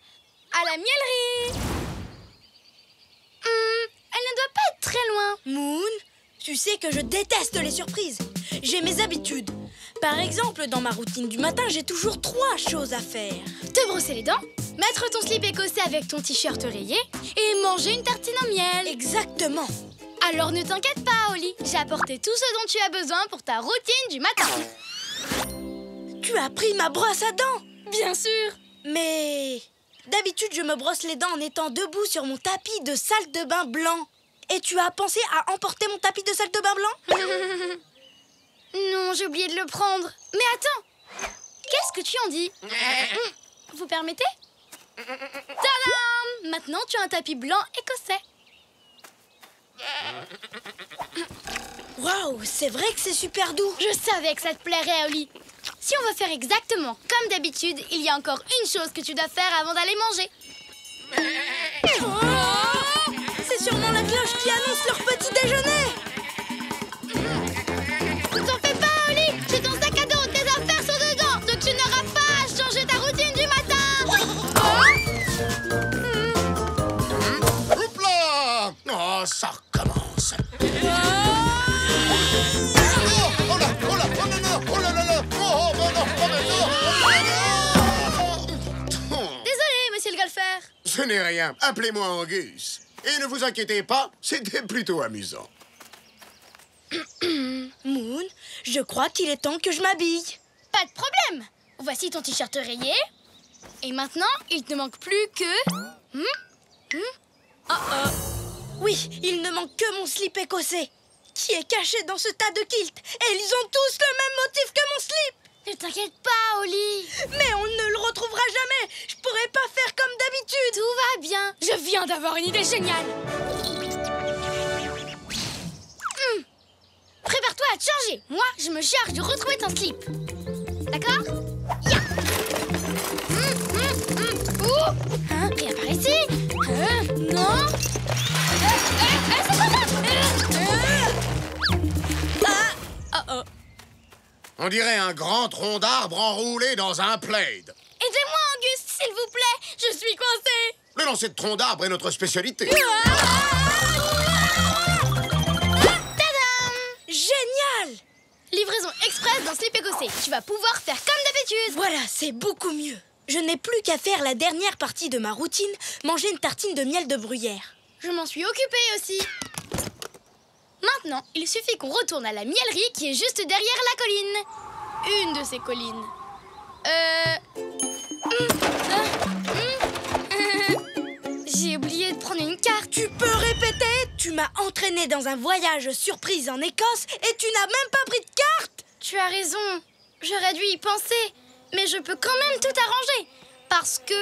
à la miellerie. Elle ne doit pas être très loin. Moon, tu sais que je déteste les surprises. J'ai mes habitudes. Par exemple, dans ma routine du matin, j'ai toujours 3 choses à faire. Te brosser les dents, mettre ton slip écossais avec ton t-shirt rayé et manger une tartine en miel. Exactement. Alors ne t'inquiète pas, Oli. J'ai apporté tout ce dont tu as besoin pour ta routine du matin. Tu as pris ma brosse à dents? Bien sûr. Mais d'habitude, je me brosse les dents en étant debout sur mon tapis de salle de bain blanc. Et tu as pensé à emporter mon tapis de salle de bain blanc? Non, j'ai oublié de le prendre. Mais attends, qu'est-ce que tu en dis? Vous permettez? Tadam! Maintenant, tu as un tapis blanc écossais. Waouh, c'est vrai que c'est super doux. Je savais que ça te plairait, Oli. Si on veut faire exactement comme d'habitude, il y a encore une chose que tu dois faire avant d'aller manger. Oh, c'est sûrement la cloche qui annonce leur petit déjeuner. Ne t'en fais pas, Oli. J'ai ton sac à dos, tes affaires sont dedans. Donc tu n'auras pas à changer ta routine du matin. Hop là! Oh, ça recommence. Désolé, monsieur le golfeur. Ce n'est rien. Appelez-moi Angus. Et ne vous inquiétez pas, c'était plutôt amusant. Moon, je crois qu'il est temps que je m'habille. Pas de problème. Voici ton t-shirt rayé. Et maintenant, il ne manque plus que... Oui, il ne manque que mon slip écossais, qui est caché dans ce tas de kilts. Et ils ont tous le même motif que mon slip. Ne t'inquiète pas, Oli. Mais on ne le retrouvera jamais. Je pourrais pas faire comme d'habitude. Tout va bien. Je viens d'avoir une idée géniale. Prépare-toi à te changer. Moi, je me charge de retrouver ton slip. D'accord? Ya. Hein? Viens par ici. Non. C'est pas ça. On dirait un grand tronc d'arbre enroulé dans un plaid. Aidez-moi, Auguste, s'il vous plaît. Je suis coincée. Le lancer de tronc d'arbre est notre spécialité. Génial! Livraison express d'un slip écossais. Tu vas pouvoir faire comme d'habitude. Voilà, c'est beaucoup mieux. Je n'ai plus qu'à faire la dernière partie de ma routine, manger une tartine de miel de bruyère. Je m'en suis occupée aussi. Maintenant, il suffit qu'on retourne à la miellerie qui est juste derrière la colline. Une de ces collines. J'ai oublié de prendre une carte. Tu peux répéter? Tu m'as entraîné dans un voyage surprise en Écosse et tu n'as même pas pris de carte? Tu as raison. J'aurais dû y penser. Mais je peux quand même tout arranger. Parce que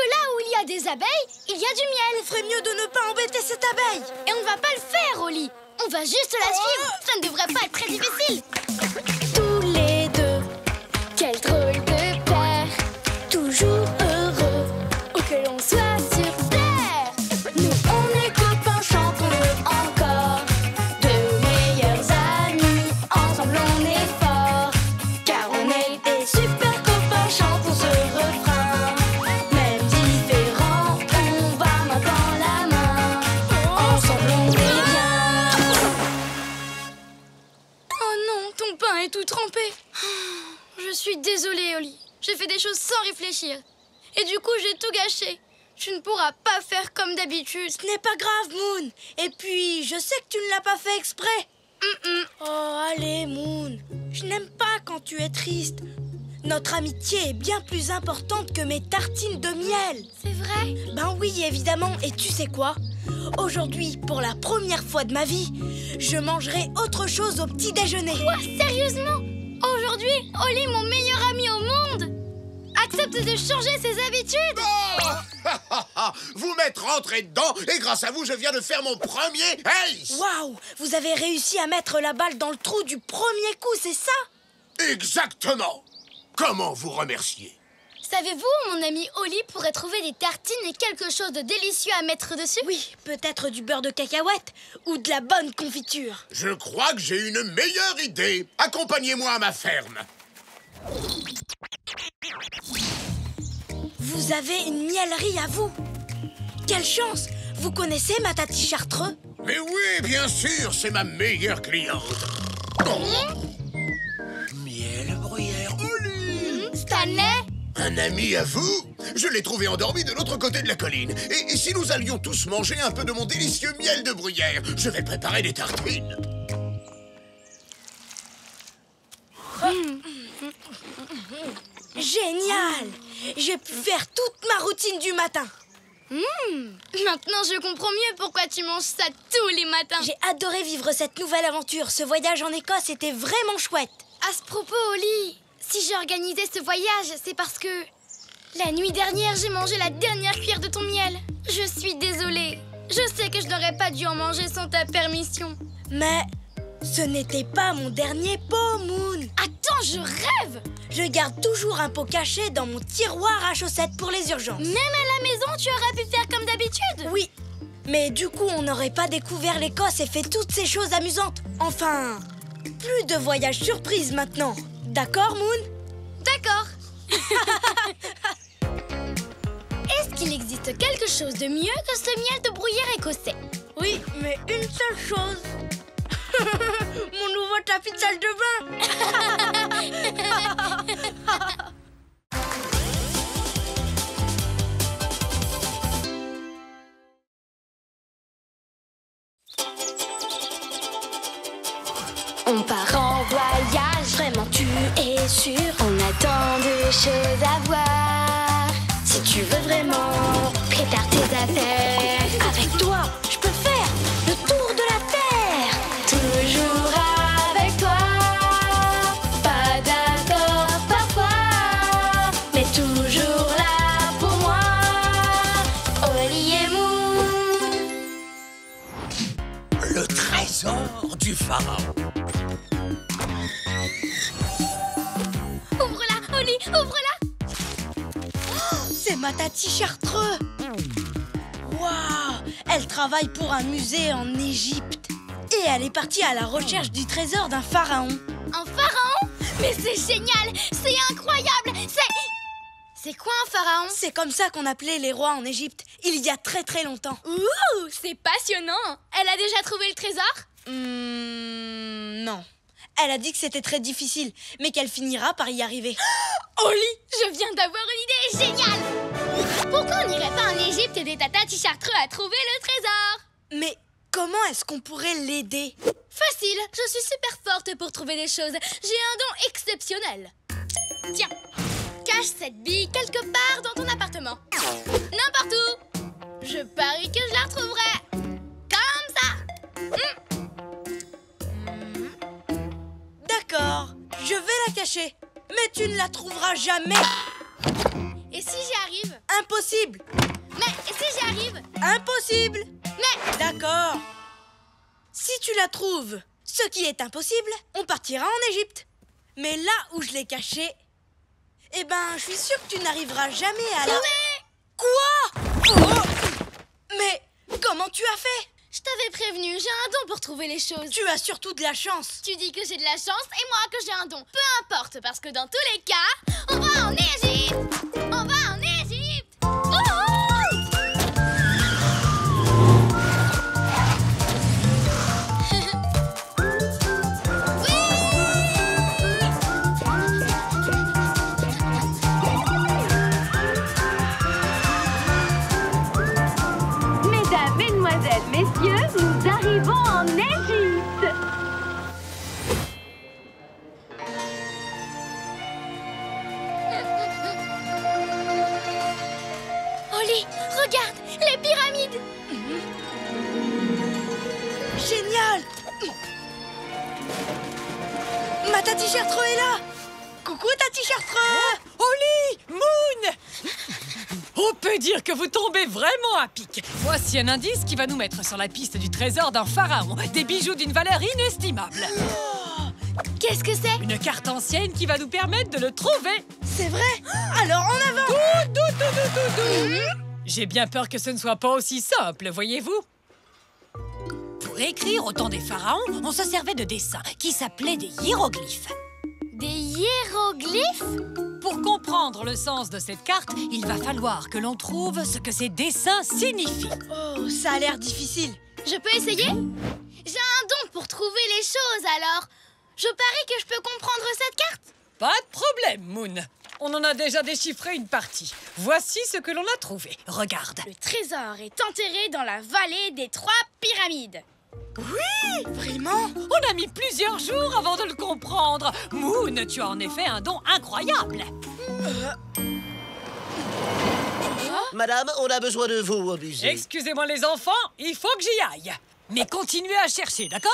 là où il y a des abeilles, il y a du miel. Il ferait mieux de ne pas embêter cette abeille. Et on ne va pas le faire, Oli. On va juste la suivre. Ça ne devrait pas être très difficile. Tous les deux, quel drôle de paire, toujours heureux, où que l'on soit sur terre. Nous on est copains, chantons-le encore, de meilleurs amis, ensemble on est forts, car on est des super copains, chantons ce refrain. Même différents, on va main dans la main, ensemble on est bien. Oh non, ton pain est tout trempé. Je suis désolée, Oli. J'ai fait des choses sans réfléchir. Et du coup, j'ai tout gâché. Tu ne pourras pas faire comme d'habitude. Ce n'est pas grave, Moon. Et puis, je sais que tu ne l'as pas fait exprès. Oh, allez, Moon. Je n'aime pas quand tu es triste. Notre amitié est bien plus importante que mes tartines de miel. C'est vrai? Ben oui, évidemment. Et tu sais quoi? Aujourd'hui, pour la première fois de ma vie, je mangerai autre chose au petit déjeuner. Quoi? Sérieusement? Aujourd'hui, Oli, mon meilleur ami au monde, accepte de changer ses habitudes. Vous m'êtes rentré dedans et grâce à vous, je viens de faire mon premier ace. Waouh! Vous avez réussi à mettre la balle dans le trou du premier coup, c'est ça? Exactement. Comment vous remercier? Savez-vous, mon ami Oli pourrait trouver des tartines et quelque chose de délicieux à mettre dessus? Oui, peut-être du beurre de cacahuète ou de la bonne confiture. Je crois que j'ai une meilleure idée. Accompagnez-moi à ma ferme. Vous avez une miellerie à vous. Quelle chance! Vous connaissez ma tati Chartreux? Mais oui, bien sûr, c'est ma meilleure cliente. Miel, bruyère, Oli. Stanley? Un ami à vous? Je l'ai trouvé endormi de l'autre côté de la colline. Et si nous allions tous manger un peu de mon délicieux miel de bruyère? Je vais préparer des tartines. Génial! J'ai pu faire toute ma routine du matin. Maintenant, je comprends mieux pourquoi tu manges ça tous les matins. J'ai adoré vivre cette nouvelle aventure. Ce voyage en Écosse était vraiment chouette. À ce propos, Oli, si j'ai organisé ce voyage, c'est parce que la nuit dernière, j'ai mangé la dernière cuillère de ton miel. Je suis désolée. Je sais que je n'aurais pas dû en manger sans ta permission. Mais ce n'était pas mon dernier pot, Moon. Attends, je rêve! Je garde toujours un pot caché dans mon tiroir à chaussettes pour les urgences. Même à la maison, tu aurais pu faire comme d'habitude? Oui, mais du coup, on n'aurait pas découvert l'Écosse et fait toutes ces choses amusantes. Enfin, plus de voyages surprises maintenant. D'accord, Moon? D'accord. Est-ce qu'il existe quelque chose de mieux que ce miel de bruyère écossais? Oui, mais une seule chose. Mon nouveau tapis de salle de bain. On part en voyage, vraiment tu es sûr. On a tant de choses à voir. Si tu veux vraiment, prépare tes affaires. Avec toi, je peux faire le tour de la terre. Toujours avec toi. le trésor du pharaon. Ouvre-la, Oli, ouvre-la. Oh, c'est ma tati Chartreux. Waouh! Elle travaille pour un musée en Égypte. Et elle est partie à la recherche du trésor d'un pharaon. Un pharaon? Mais c'est génial! C'est incroyable! C'est quoi un pharaon? C'est comme ça qu'on appelait les rois en Égypte, il y a très très longtemps. Ouh! C'est passionnant! Elle a déjà trouvé le trésor? Non. Elle a dit que c'était très difficile, mais qu'elle finira par y arriver. Oli, je viens d'avoir une idée géniale! Pourquoi on n'irait pas en Égypte aider ta tati Chartreux à trouver le trésor? Mais comment est-ce qu'on pourrait l'aider? Facile, je suis super forte pour trouver des choses. J'ai un don exceptionnel. Tiens, cache cette bille quelque part dans ton appartement. N'importe où. Je parie que je la retrouverai. Comme ça. D'accord, je vais la cacher. Mais tu ne la trouveras jamais. Et si j'y arrive? Impossible. Mais et si j'y arrive? Impossible. Mais... D'accord. Si tu la trouves, ce qui est impossible, on partira en Égypte. Mais là où je l'ai cachée, eh ben, je suis sûre que tu n'arriveras jamais à la... Mais... Quoi? Oh! Mais comment tu as fait? Je t'avais prévenu, j'ai un don pour trouver les choses. Tu as surtout de la chance. Tu dis que j'ai de la chance et moi que j'ai un don. Peu importe, parce que dans tous les cas, on va en Égypte. On va en Égypte. Oh! Mesdames, mesdemoiselles, messieurs, nous arrivons en Égypte. Oli, regarde, les pyramides. Génial! Ma tati Chartreux est là! Coucou tati Chartreux! Oli! Moon! On peut dire que vous tombez vraiment à pic. Voici un indice qui va nous mettre sur la piste du trésor d'un pharaon. Des bijoux d'une valeur inestimable. Qu'est-ce que c'est? Une carte ancienne qui va nous permettre de le trouver. C'est vrai? Alors en avant! J'ai bien peur que ce ne soit pas aussi simple, voyez-vous. Pour écrire au temps des pharaons, on se servait de dessins qui s'appelaient des hiéroglyphes. Des hiéroglyphes? Pour comprendre le sens de cette carte, il va falloir que l'on trouve ce que ces dessins signifient. Oh, ça a l'air difficile. Je peux essayer? J'ai un don pour trouver les choses, alors je parie que je peux comprendre cette carte. Pas de problème, Moon. On en a déjà déchiffré une partie. Voici ce que l'on a trouvé. Regarde. Le trésor est enterré dans la vallée des 3 pyramides. Oui! Vraiment? On a mis plusieurs jours avant de le comprendre. Moon, tu as en effet un don incroyable. Madame, on a besoin de vous au musée. Excusez-moi les enfants, il faut que j'y aille. Mais continuez à chercher, d'accord?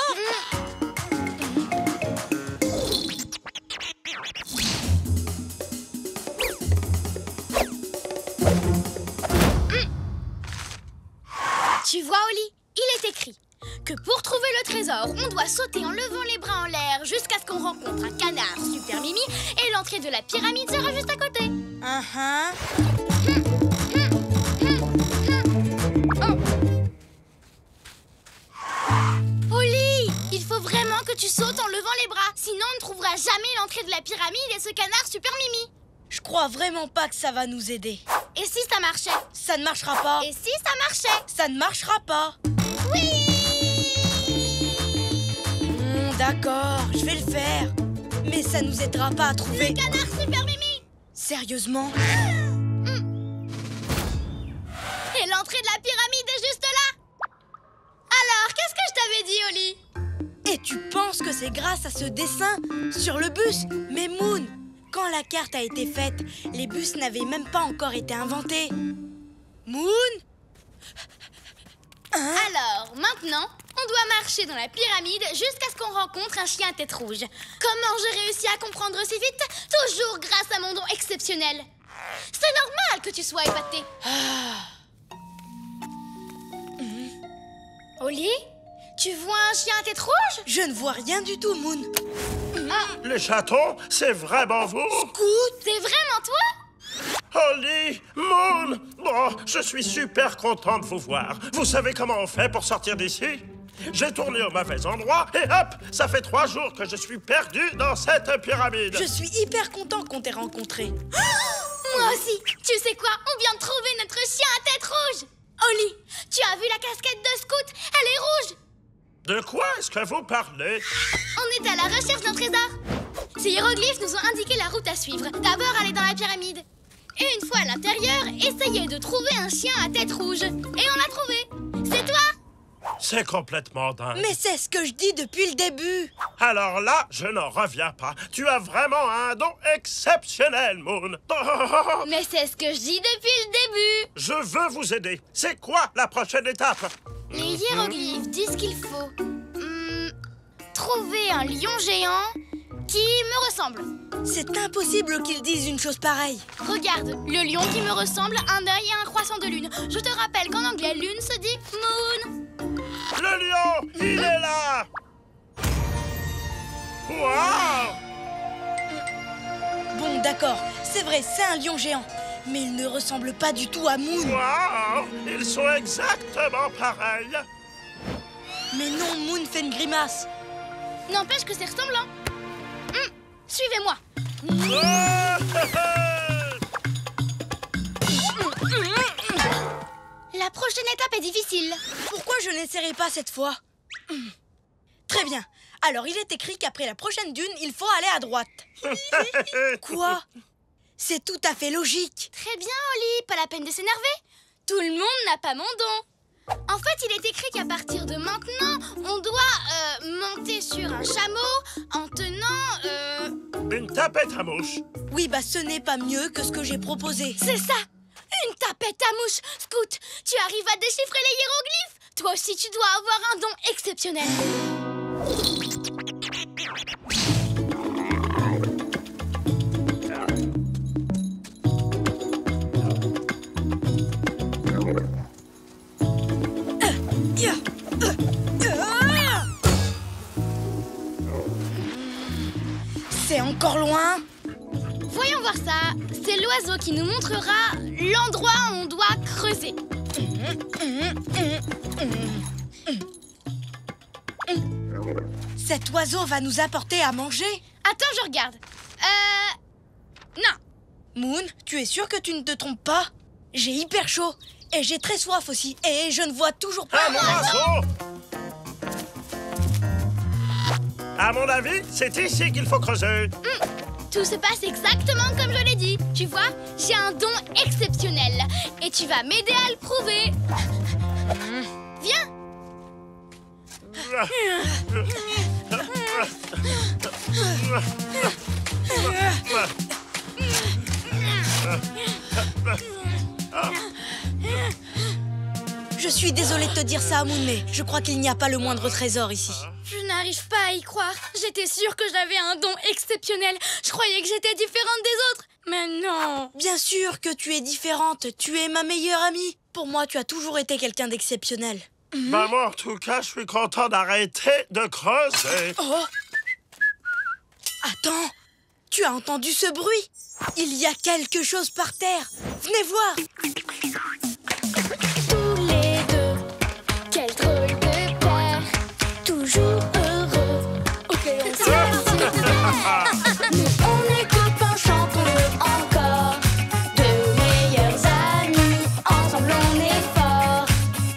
Tu vois, Oli, il est écrit que pour trouver le trésor, on doit sauter en levant les bras en l'air jusqu'à ce qu'on rencontre un canard super mimi et l'entrée de la pyramide sera juste à côté. Oli, il faut vraiment que tu sautes en levant les bras, sinon on ne trouvera jamais l'entrée de la pyramide et ce canard super mimi. Je crois vraiment pas que ça va nous aider. Et si ça marchait? Ça ne marchera pas. Et si ça marchait? Ça ne marchera pas. Oui! D'accord, je vais le faire. Mais ça nous aidera pas à trouver... Le canard super mimi! Sérieusement? Et l'entrée de la pyramide est juste là! Alors, qu'est-ce que je t'avais dit, Oli? Et tu penses que c'est grâce à ce dessin sur le bus? Mais Moon, quand la carte a été faite, les bus n'avaient même pas encore été inventés. Moon? Alors, maintenant, on doit marcher dans la pyramide jusqu'à ce qu'on rencontre un chien à tête rouge. Comment j'ai réussi à comprendre si vite? Toujours grâce à mon don exceptionnel. C'est normal que tu sois épaté. Oli, Tu vois un chien à tête rouge? Je ne vois rien du tout, Moon. Les chatons, c'est vraiment vous? Scoot! C'est vraiment toi? Holly, Moon! Bon, je suis super content de vous voir. Vous savez comment on fait pour sortir d'ici? J'ai tourné au mauvais endroit et hop, ça fait 3 jours que je suis perdu dans cette pyramide. Je suis hyper content qu'on t'ait rencontré. Moi aussi. Tu sais quoi? On vient de trouver notre chien à tête rouge. Holly, tu as vu la casquette de Scout? Elle est rouge. De quoi est-ce que vous parlez? On est à la recherche d'un trésor. Ces hiéroglyphes nous ont indiqué la route à suivre. D'abord, aller dans la pyramide. Et une fois à l'intérieur, essayer de trouver un chien à tête rouge. Et on l'a trouvé. C'est toi? C'est complètement dingue. Mais c'est ce que je dis depuis le début. Alors là, je n'en reviens pas. Tu as vraiment un don exceptionnel, Moon. Mais c'est ce que je dis depuis le début. Je veux vous aider. C'est quoi la prochaine étape? Les hiéroglyphes disent qu'il faut trouver un lion géant qui me ressemble. C'est impossible qu'ils disent une chose pareille. Regarde, le lion qui me ressemble, un œil et un croissant de lune. Je te rappelle qu'en anglais, lune se dit moon. Le lion, il est là! Waouh! Bon, d'accord, c'est vrai, c'est un lion géant. Mais il ne ressemble pas du tout à Moon. Waouh! Ils sont exactement pareils. Mais non, Moon fait une grimace. N'empêche que c'est ressemblant. Suivez-moi. La prochaine étape est difficile. Pourquoi je n'essaierai pas cette fois? Très bien. Alors, il est écrit qu'après la prochaine dune, il faut aller à droite. Quoi? C'est tout à fait logique. Très bien, Holly. Pas la peine de s'énerver. Tout le monde n'a pas mon don. En fait, il est écrit qu'à partir de maintenant, on doit monter sur un chameau en tenant... Une tapette à mouche. Oui, bah ce n'est pas mieux que ce que j'ai proposé. C'est ça! Une tapette à mouche! Scout, tu arrives à déchiffrer les hiéroglyphes? Toi aussi, tu dois avoir un don exceptionnel. C'est encore loin. Voyons voir ça. C'est l'oiseau qui nous montrera l'endroit où on doit creuser. Cet oiseau va nous apporter à manger. Attends, je regarde. Non. Moon, tu es sûr que tu ne te trompes pas? J'ai hyper chaud. Et j'ai très soif aussi. Et je ne vois toujours pas... Un oiseau! À mon avis, c'est ici qu'il faut creuser. Tout se passe exactement comme je l'ai dit. Tu vois, j'ai un don exceptionnel. Et tu vas m'aider à le prouver. Viens. Je suis désolée de te dire ça, Moon, mais je crois qu'il n'y a pas le moindre trésor ici. Je n'arrive pas à y croire. J'étais sûre que j'avais un don exceptionnel. Je croyais que j'étais différente des autres. Mais non. Bien sûr que tu es différente. Tu es ma meilleure amie. Pour moi, tu as toujours été quelqu'un d'exceptionnel. Bah moi, en tout cas, je suis content d'arrêter de creuser. Oh! Attends, tu as entendu ce bruit? Il y a quelque chose par terre. Venez voir. Tous les deux, quel drôle de paire. Toujours heureux, auquel on soit. Nous on est copains, chantons-le encore. Deux meilleurs amis, ensemble on est forts.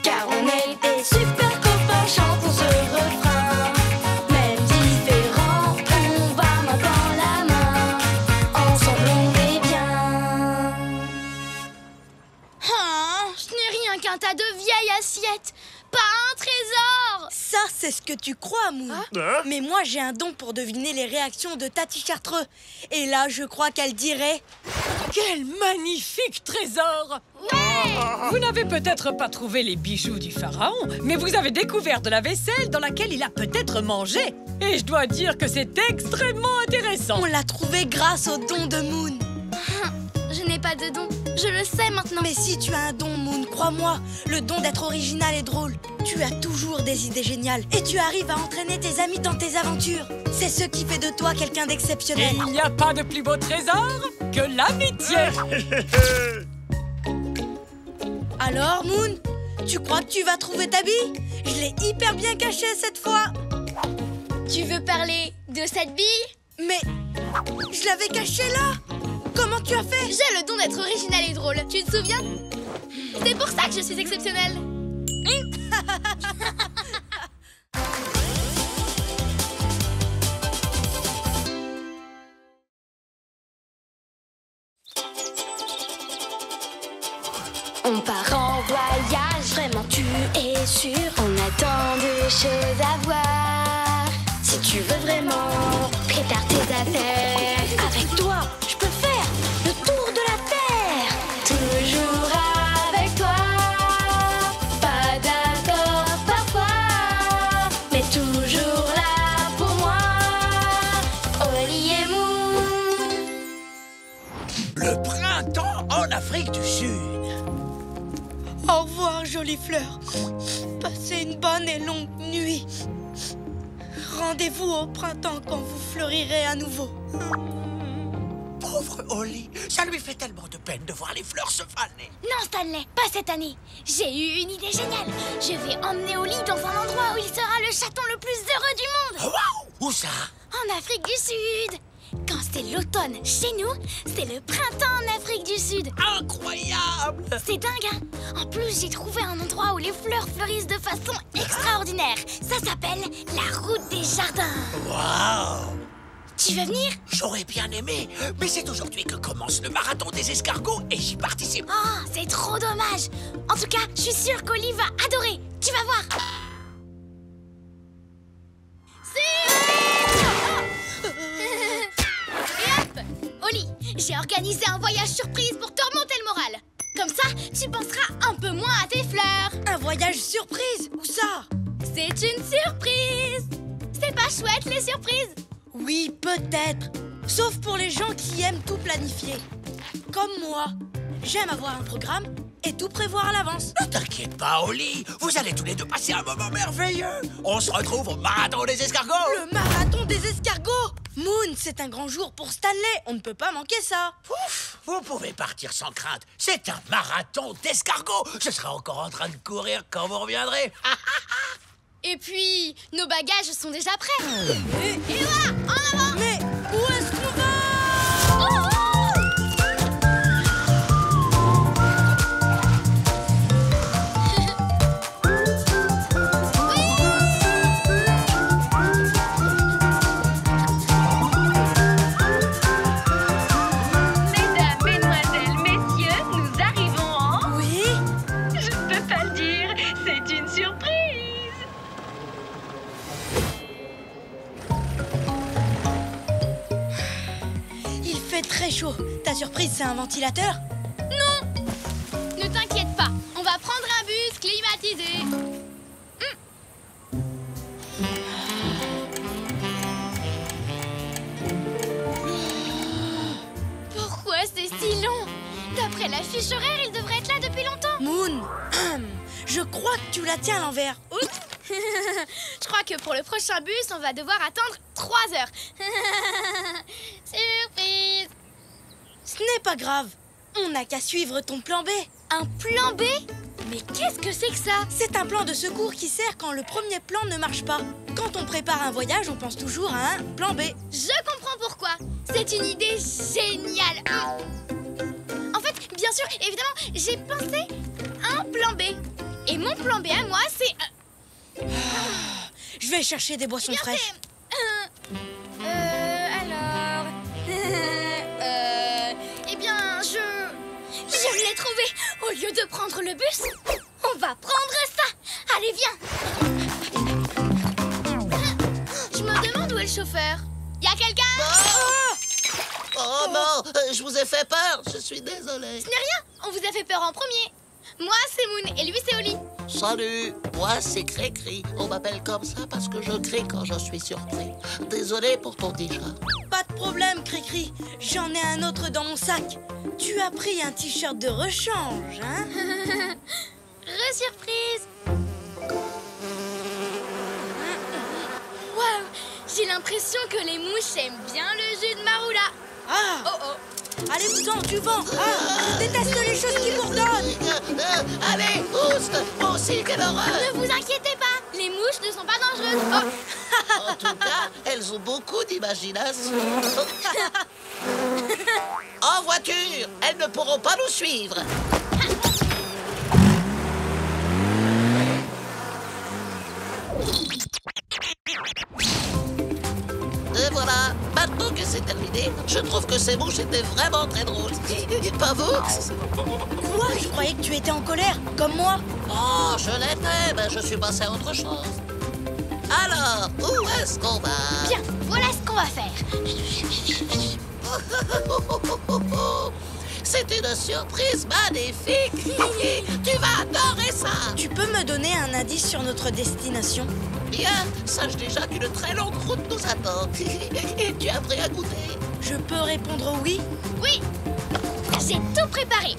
Car on est des super copains, chantons ce refrain. Même différents, on va main dans la main. Ensemble on est bien. Ce n'est rien qu'un tas de vieilles assiettes, pas un trésor. Ça, c'est ce que tu crois, Moon. Hein? Mais moi, j'ai un don pour deviner les réactions de Tati Chartreux. Et là, je crois qu'elle dirait... Quel magnifique trésor! Vous n'avez peut-être pas trouvé les bijoux du pharaon, mais vous avez découvert de la vaisselle dans laquelle il a peut-être mangé. Et je dois dire que c'est extrêmement intéressant. On l'a trouvé grâce au don de Moon. Je n'ai pas de don. Je le sais maintenant. Mais si tu as un don, Moon, crois-moi, le don d'être original et drôle. Tu as toujours des idées géniales et tu arrives à entraîner tes amis dans tes aventures. C'est ce qui fait de toi quelqu'un d'exceptionnel. Et il n'y a pas de plus beau trésor que l'amitié. Alors, Moon, tu crois que tu vas trouver ta bille? Je l'ai hyper bien cachée cette fois. Tu veux parler de cette bille? Mais je l'avais cachée là. Comment tu as fait? J'ai le don d'être original et drôle, tu te souviens? C'est pour ça que je suis exceptionnelle. On part en voyage, vraiment tu es sûr. On a tant de choses à voir. Si tu veux vraiment, prépare tes affaires. Avec toi, je peux faire le tour de la Terre. Toujours avec toi. Pas d'accord parfois, mais toujours là pour moi. Oli et Moon. Le printemps en Afrique du Sud. Au revoir, jolie fleur. Passez une bonne et longue nuit. Rendez-vous au printemps quand vous fleurirez à nouveau. Pauvre Oli, ça lui fait tellement de peine de voir les fleurs se faner. Non, Stanley, pas cette année. J'ai eu une idée géniale. Je vais emmener Oli dans un endroit où il sera le chaton le plus heureux du monde. Waouh! Où ça? En Afrique du Sud. Quand c'est l'automne chez nous, c'est le printemps en Afrique du Sud. Incroyable! C'est dingue, hein? En plus, j'ai trouvé un endroit où les fleurs fleurissent de façon extraordinaire. Ça s'appelle la route des jardins. Waouh! Tu veux venir? J'aurais bien aimé, mais c'est aujourd'hui que commence le marathon des escargots et j'y participe. Oh, c'est trop dommage. En tout cas, je suis sûre qu'Oli va adorer. Tu vas voir. Oli, j'ai organisé un voyage surprise pour te remonter le moral. Comme ça, tu penseras un peu moins à tes fleurs. Un voyage surprise? Où ça? C'est une surprise. C'est pas chouette, les surprises? Oui, peut-être. Sauf pour les gens qui aiment tout planifier. Comme moi. J'aime avoir un programme et tout prévoir à l'avance. Ne t'inquiète pas, Oli. Vous allez tous les deux passer un moment merveilleux. On se retrouve au marathon des escargots. Le marathon des escargots! Moon, c'est un grand jour pour Stanley. On ne peut pas manquer ça. Ouf, vous pouvez partir sans crainte. C'est un marathon d'escargots. Je serai encore en train de courir quand vous reviendrez. Et puis, nos bagages sont déjà prêts. Et voilà, en avant. Mais où est-ce qu'on va? Très chaud. Ta surprise, c'est un ventilateur? Non! Ne t'inquiète pas, on va prendre un bus climatisé. Pourquoi c'est si long? D'après la fiche horaire, il devrait être là depuis longtemps. Moon, je crois que tu la tiens à l'envers. Oups. Je crois que pour le prochain bus, on va devoir attendre 3 heures. Surprise! Ce n'est pas grave. On n'a qu'à suivre ton plan B. Un plan B? Mais qu'est-ce que c'est que ça? C'est un plan de secours qui sert quand le premier plan ne marche pas. Quand on prépare un voyage, on pense toujours à un plan B. Je comprends pourquoi. C'est une idée géniale. En fait, bien sûr, évidemment, j'ai pensé à un plan B. Et mon plan B à moi, c'est... Je vais chercher des boissons fraîches. Alors... eh bien, je l'ai trouvé. Au lieu de prendre le bus, on va prendre ça. Allez, viens. Je me demande où est le chauffeur. Y a quelqu'un? Oh non, je vous ai fait peur. Je suis désolé. Ce n'est rien. On vous a fait peur en premier. Moi, c'est Moon et lui, c'est Oli. Salut, moi c'est Cricri. On m'appelle comme ça parce que je crie quand je suis surpris. Désolé pour ton t-shirt. Pas de problème, Cricri. J'en ai un autre dans mon sac. Tu as pris un t-shirt de rechange, hein? Re-surprise. Waouh, j'ai l'impression que les mouches aiment bien le jus de Marula. Ah! Oh oh. Allez-vous-en, du vent! Ah! Je déteste les choses qui bourdonnent! Allez, oust! Moi aussi, quelle horreur! Ne vous inquiétez pas, les mouches ne sont pas dangereuses. Oh. En tout cas, elles ont beaucoup d'imagination. En voiture, elles ne pourront pas nous suivre. Et voilà, maintenant que c'est terminé, je trouve que ces mouches étaient vraiment très drôles. Pas vous? Quoi? Je croyais que tu étais en colère, comme moi. Oh, je l'étais, mais je suis passé à autre chose. Alors, où est-ce qu'on va? Bien, voilà ce qu'on va faire. C'est une surprise magnifique. Tu vas adorer ça. Tu peux me donner un indice sur notre destination? Bien, sache déjà qu'une très longue route nous attend. Et tu as prêt à goûter? Je peux répondre oui? Oui, j'ai tout préparé.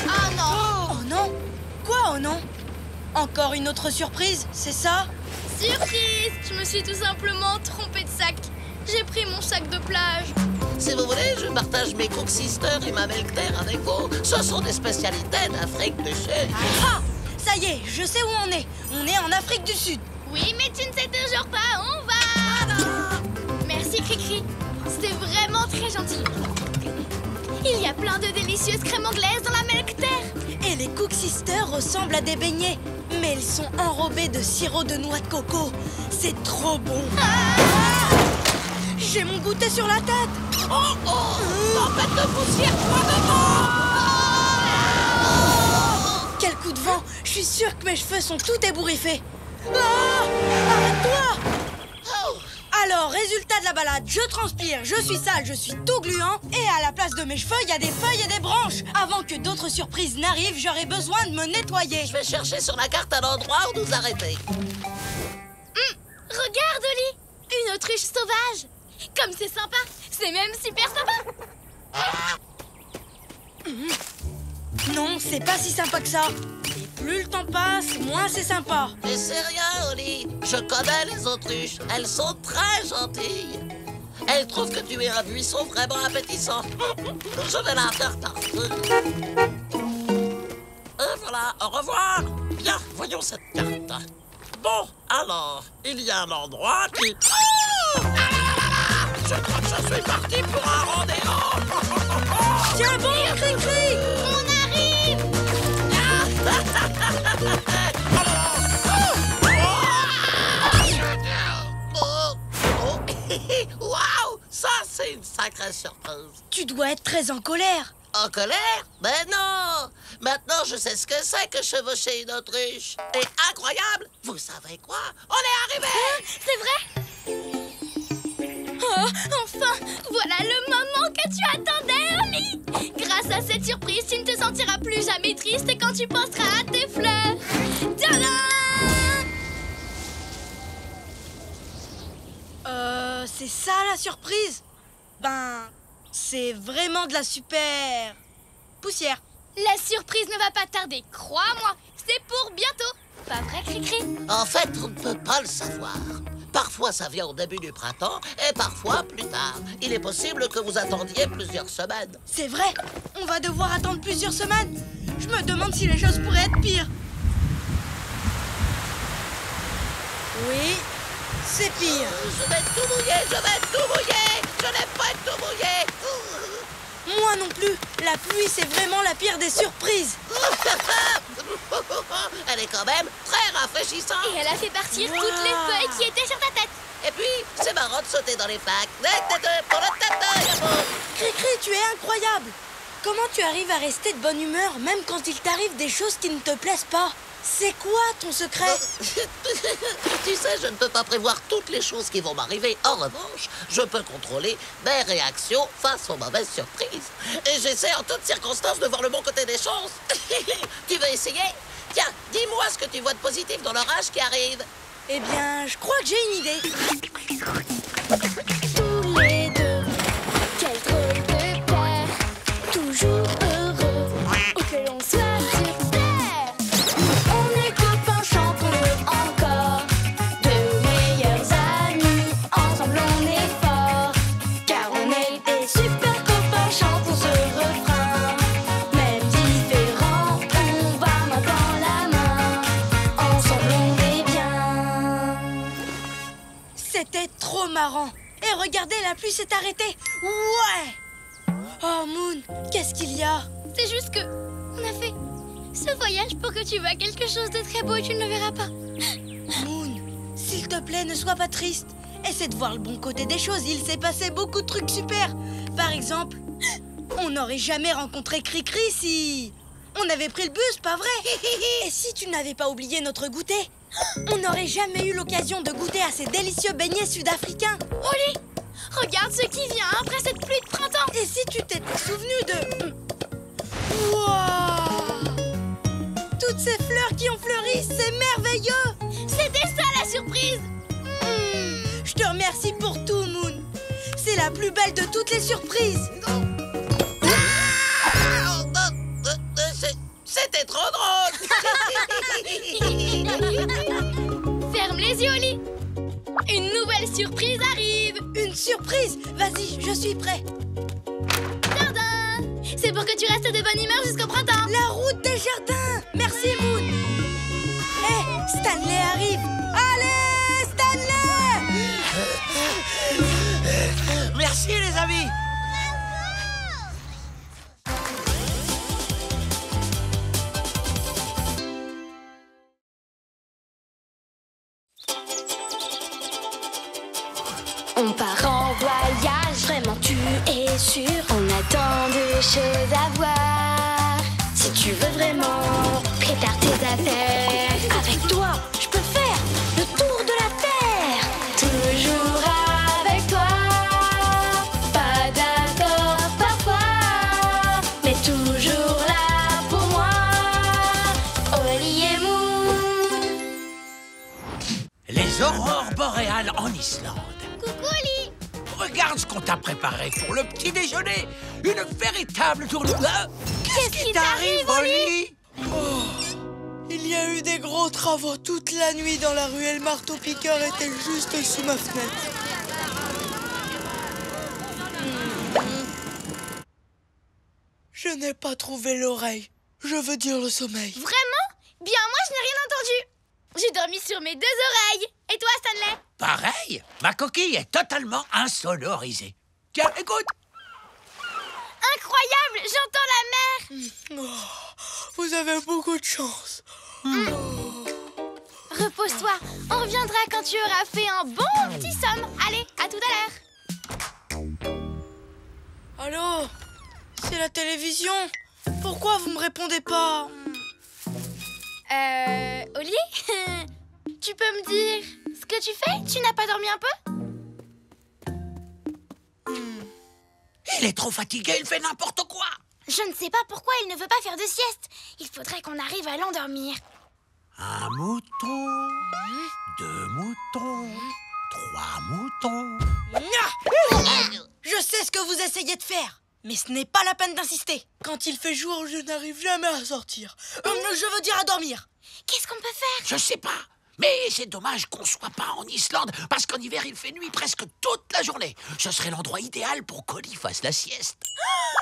Oh non. Oh non? Quoi, oh non? Encore une autre surprise, c'est ça? Surprise! Je me suis tout simplement trompée de sac. J'ai pris mon sac de plage. Si vous voulez, je partage mes Cook Sisters et ma Milk Terre avec vous. Ce sont des spécialités d'Afrique du Sud. Ah! Ça y est, je sais où on est. On est en Afrique du Sud. Oui, mais tu ne sais toujours pas où on va. Merci, Cricri. C'était vraiment très gentil. Il y a plein de délicieuses crèmes anglaises dans la Milk Terre. Et les Cook Sisters ressemblent à des beignets. Mais ils sont enrobés de sirop de noix de coco. C'est trop bon. J'ai mon goûter sur la tête. Oh, tempête de poussière, toi devant. Quel coup de vent. Je suis sûre que mes cheveux sont tout ébouriffés. Ah! Arrête-toi! Alors, résultat de la balade, je transpire, je suis sale, je suis tout gluant. Et à la place de mes cheveux, il y a des feuilles et des branches. Avant que d'autres surprises n'arrivent, j'aurai besoin de me nettoyer. Je vais chercher sur la carte un endroit où nous arrêter. Regarde, Oli, une autruche sauvage. Comme c'est sympa, c'est même super sympa. Non, c'est pas si sympa que ça. Et plus le temps passe, moins c'est sympa. Mais c'est rien, Oli. Je connais les autruches. Elles sont très gentilles. Elles trouvent que tu es un buisson vraiment appétissant. Je vais la faire partir. Et voilà, au revoir. Bien, voyons cette carte. Bon, alors, il y a un endroit qui... Oh! Je crois que je suis parti pour un rendez-vous. Tiens bon, Cricri! On arrive. Waouh! Ça, c'est une sacrée surprise. Tu dois être très en colère. En colère? Ben non! Maintenant, je sais ce que c'est que chevaucher une autruche. Et incroyable! Vous savez quoi? On est arrivé! C'est vrai? Oh, enfin! Voilà le moment que tu attendais, Oli! Grâce à cette surprise, tu ne te sentiras plus jamais triste quand tu penseras à tes fleurs. Tadam! C'est ça la surprise? Ben, c'est vraiment de la super... poussière. La surprise ne va pas tarder, crois-moi. C'est pour bientôt. Pas vrai, Cricri? En fait, on ne peut pas le savoir. Parfois, ça vient au début du printemps et parfois plus tard. Il est possible que vous attendiez plusieurs semaines. C'est vrai, on va devoir attendre plusieurs semaines. Je me demande si les choses pourraient être pires. Oui, c'est pire. Je vais tout mouiller, je vais tout mouiller. Je n'ai pas tout mouillé. Moi non plus. La pluie, c'est vraiment la pire des surprises. Elle est quand même très rafraîchissante. Et elle a fait partir toutes les feuilles qui étaient sur ta tête. Et puis, c'est marrant de sauter dans les facs. Cricri, tu es incroyable. Comment tu arrives à rester de bonne humeur même quand il t'arrive des choses qui ne te plaisent pas? C'est quoi ton secret? Tu sais, je ne peux pas prévoir toutes les choses qui vont m'arriver. En revanche, je peux contrôler mes réactions face aux mauvaises surprises. Et j'essaie en toutes circonstances de voir le bon côté des choses. Tu veux essayer? Tiens, dis-moi ce que tu vois de positif dans l'orage qui arrive. Eh bien, je crois que j'ai une idée. Tous les deux, quel drôle de paire, toujours heureux, où que l'on soit sur terre. On est copains, chantons-le encore, deux meilleurs amis, ensemble on est forts, car on est des super copains, chantons ce refrain. Même différents, on va main dans la main, ensemble on est bien. C'était trop marrant. Et regardez, la pluie s'est arrêtée. Ouais! Oh, Moon, qu'est-ce qu'il y a? C'est juste que on a fait ce voyage pour que tu vois quelque chose de très beau et tu ne le verras pas. Moon, s'il te plaît, ne sois pas triste. Essaie de voir le bon côté des choses. Il s'est passé beaucoup de trucs super. Par exemple, on n'aurait jamais rencontré Cricri si on avait pris le bus, pas vrai? Et si tu n'avais pas oublié notre goûter, on n'aurait jamais eu l'occasion de goûter à ces délicieux beignets sud-africains. Oli, regarde ce qui vient après cette pluie de printemps. Et si tu t'étais souvenu de... Wow! Toutes ces fleurs qui ont fleuri, c'est merveilleux! C'était ça la surprise. Je te remercie pour tout, Moon. C'est la plus belle de toutes les surprises. C'était trop drôle. Ferme les yeux, Oli. Une nouvelle surprise arrive. Une surprise? Vas-y, je suis prêt. Tadam! C'est pour que tu restes de bonne humeur jusqu'au printemps. La route des jardins. Merci, Moon. Hé, Stanley arrive. Allez, Stanley! Merci, les amis. On part en voyage, vraiment tu es sûr. On a tant de choses à voir. Si tu veux vraiment, prépare tes affaires. Avec toi, je peux faire le tour de la terre. Toujours avec toi. Pas d'accord parfois, mais toujours là pour moi. Oli et Moon. Les aurores boréales en Islande. Coucou, Oli. Regarde ce qu'on t'a préparé pour le petit déjeuner. Une véritable tournée. Qu'est-ce qui t'arrive, Oli? Il y a eu des gros travaux toute la nuit dans la rue et le marteau-piqueur était juste sous ma fenêtre. Je n'ai pas trouvé l'oreille. Je veux dire le sommeil. Vraiment? Bien, moi, je n'ai rien entendu. J'ai dormi sur mes deux oreilles. Et toi, Stanley? Pareil, ma coquille est totalement insonorisée. Tiens, écoute. Incroyable, j'entends la mer. Vous avez beaucoup de chance. Repose-toi, on reviendra quand tu auras fait un bon petit somme. Allez, à tout à l'heure. Allô? C'est la télévision. Pourquoi vous me répondez pas? Oli, tu peux me dire ce que tu fais? Tu n'as pas dormi un peu? Il est trop fatigué, il fait n'importe quoi. Je ne sais pas pourquoi il ne veut pas faire de sieste. Il faudrait qu'on arrive à l'endormir. Un mouton, deux moutons, trois moutons. Je sais ce que vous essayez de faire, mais ce n'est pas la peine d'insister. Quand il fait jour, je n'arrive jamais à sortir. Je veux dire à dormir. Qu'est-ce qu'on peut faire? Je sais pas, mais c'est dommage qu'on soit pas en Islande, parce qu'en hiver, il fait nuit presque toute la journée. Ce serait l'endroit idéal pour qu'Oli fasse la sieste.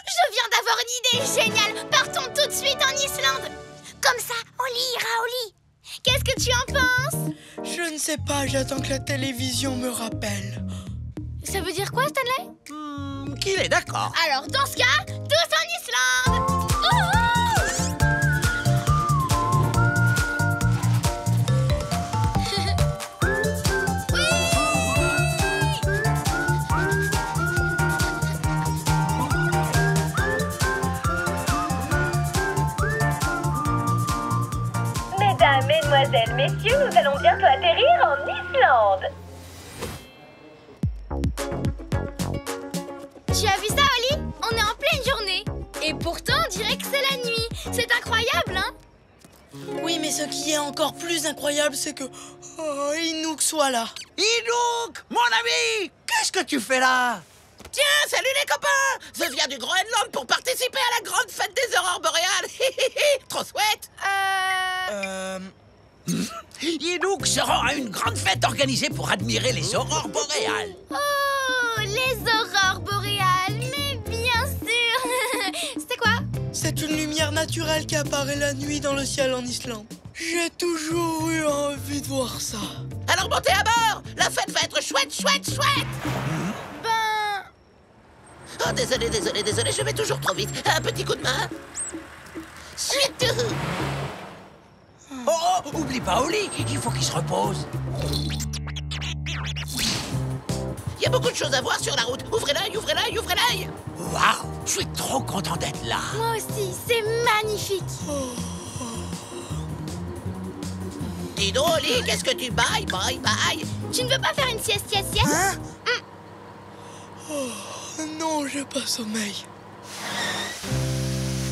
Je viens d'avoir une idée géniale. Partons tout de suite en Islande. Comme ça, Oli ira au lit. Qu'est-ce que tu en penses? Je ne sais pas, j'attends que la télévision me rappelle. Ça veut dire quoi, Stanley? Qu'il est d'accord. Alors, dans ce cas, tous en Islande. Mesdames monde. Tu as vu ça, Oli? On est en pleine journée. Et pourtant, on dirait que c'est la nuit. C'est incroyable, hein? Oui, mais ce qui est encore plus incroyable, c'est que Inouk soit là. Inouk, mon ami, qu'est-ce que tu fais là? Tiens, salut les copains! Je viens du Groenland pour participer à la grande fête des aurores boréales. Trop chouette! Inouk se rend à une grande fête organisée pour admirer les aurores boréales. Oh, les aurores boréales, mais bien sûr. C'était quoi? C'est une lumière naturelle qui apparaît la nuit dans le ciel en Islande. J'ai toujours eu envie de voir ça. Alors montez à bord! La fête va être chouette, chouette, chouette! Oh, désolé, je vais toujours trop vite. Un petit coup de main. Chut. Oh, oublie pas Oli, il faut qu'il se repose. Il y a beaucoup de choses à voir sur la route. Ouvrez l'œil, ouvrez l'œil, ouvrez l'œil! Waouh, je suis trop content d'être là. Moi aussi, c'est magnifique. Dis donc, Oli, qu'est-ce que tu bailles? Tu ne veux pas faire une sieste? Hein? Non, j'ai pas sommeil.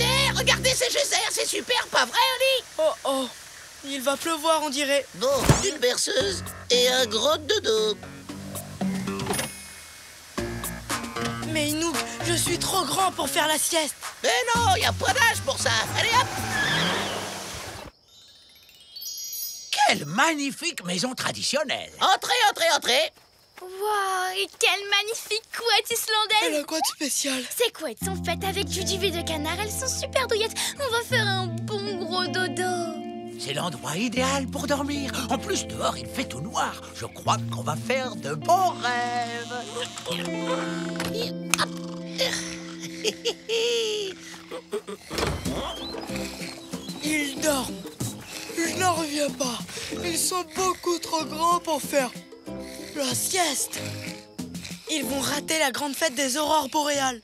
Eh, regardez ces geysers, c'est super, pas vrai, Oli? Oh, il va pleuvoir, on dirait. Bon, une berceuse et un gros dodo. Mais Inouk, je suis trop grand pour faire la sieste. Mais non, il n'y a pas d'âge pour ça. Allez, hop! Quelle magnifique maison traditionnelle. Entrez. Wow, et quelle magnifique couette islandaise. Elle a quoi de spécial? Ces couettes sont faites avec du duvet de canard. Elles sont super douillettes. On va faire un bon gros dodo. C'est l'endroit idéal pour dormir. En plus, dehors, il fait tout noir. Je crois qu'on va faire de beaux rêves. Ils dorment. Je n'en reviens pas. Ils sont beaucoup trop grands pour faire la sieste. Ils vont rater la grande fête des aurores boréales.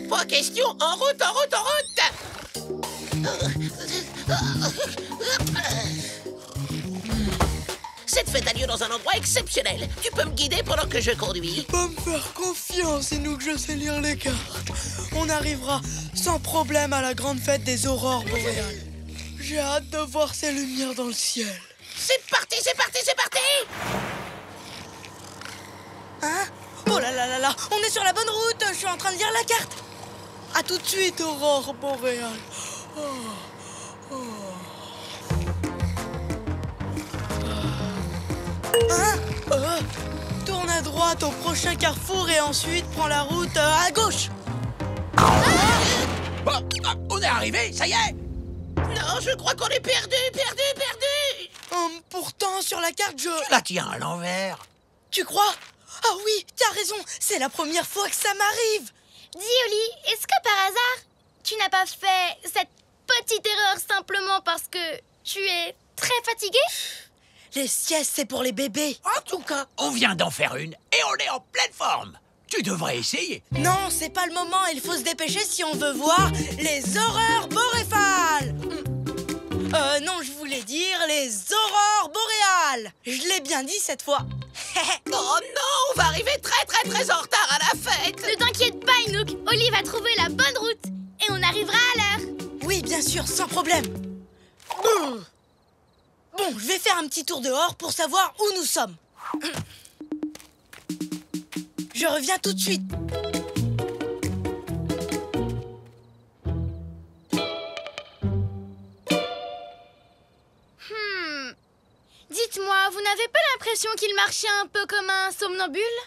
Pas question, en route! Cette fête a lieu dans un endroit exceptionnel. Tu peux me guider pendant que je conduis? Tu peux me faire confiance, Inouk, je sais lire les cartes. On arrivera sans problème à la grande fête des aurores boréales. J'ai hâte de voir ces lumières dans le ciel. C'est parti! Hein? Oh là là là là, on est sur la bonne route, je suis en train de lire la carte. À tout de suite, aurore boréale. Hein? Tourne à droite au prochain carrefour et ensuite prends la route à gauche. On est arrivé, ça y est. Non, je crois qu'on est perdu! Pourtant, sur la carte, Tu la tiens à l'envers. Tu crois? Ah oui, t'as raison, c'est la première fois que ça m'arrive. Dis, Oli, est-ce que par hasard, tu n'as pas fait cette petite erreur simplement parce que tu es très fatigué? Les siestes, c'est pour les bébés. En tout cas, on vient d'en faire une et on est en pleine forme. Tu devrais essayer. Non, c'est pas le moment, il faut se dépêcher si on veut voir les aurores boréales. Non, je voulais dire les aurores boréales. Je l'ai bien dit cette fois. Oh non, on va arriver très en retard à la fête! Ne t'inquiète pas, Inouk. Oli va trouver la bonne route et on arrivera à l'heure. Oui, bien sûr, sans problème. Bon, je vais faire un petit tour dehors pour savoir où nous sommes. Je reviens tout de suite. Dites-moi, vous n'avez pas l'impression qu'il marchait un peu comme un somnambule?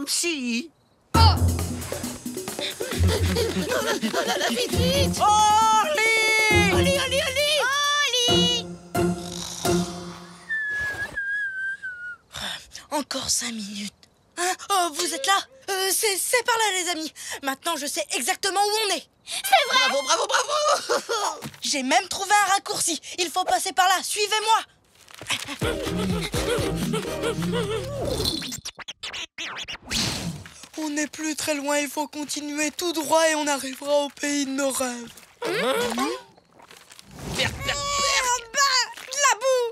Si. Oh là là, vite! Oli! Oli! Encore 5 minutes. Hein? Oh, vous êtes là? C'est par là, les amis. Maintenant, je sais exactement où on est. C'est vrai! Bravo! J'ai même trouvé un raccourci. Il faut passer par là. Suivez-moi. On n'est plus très loin. Il faut continuer tout droit et on arrivera au pays de nos rêves. Perc. De la boue.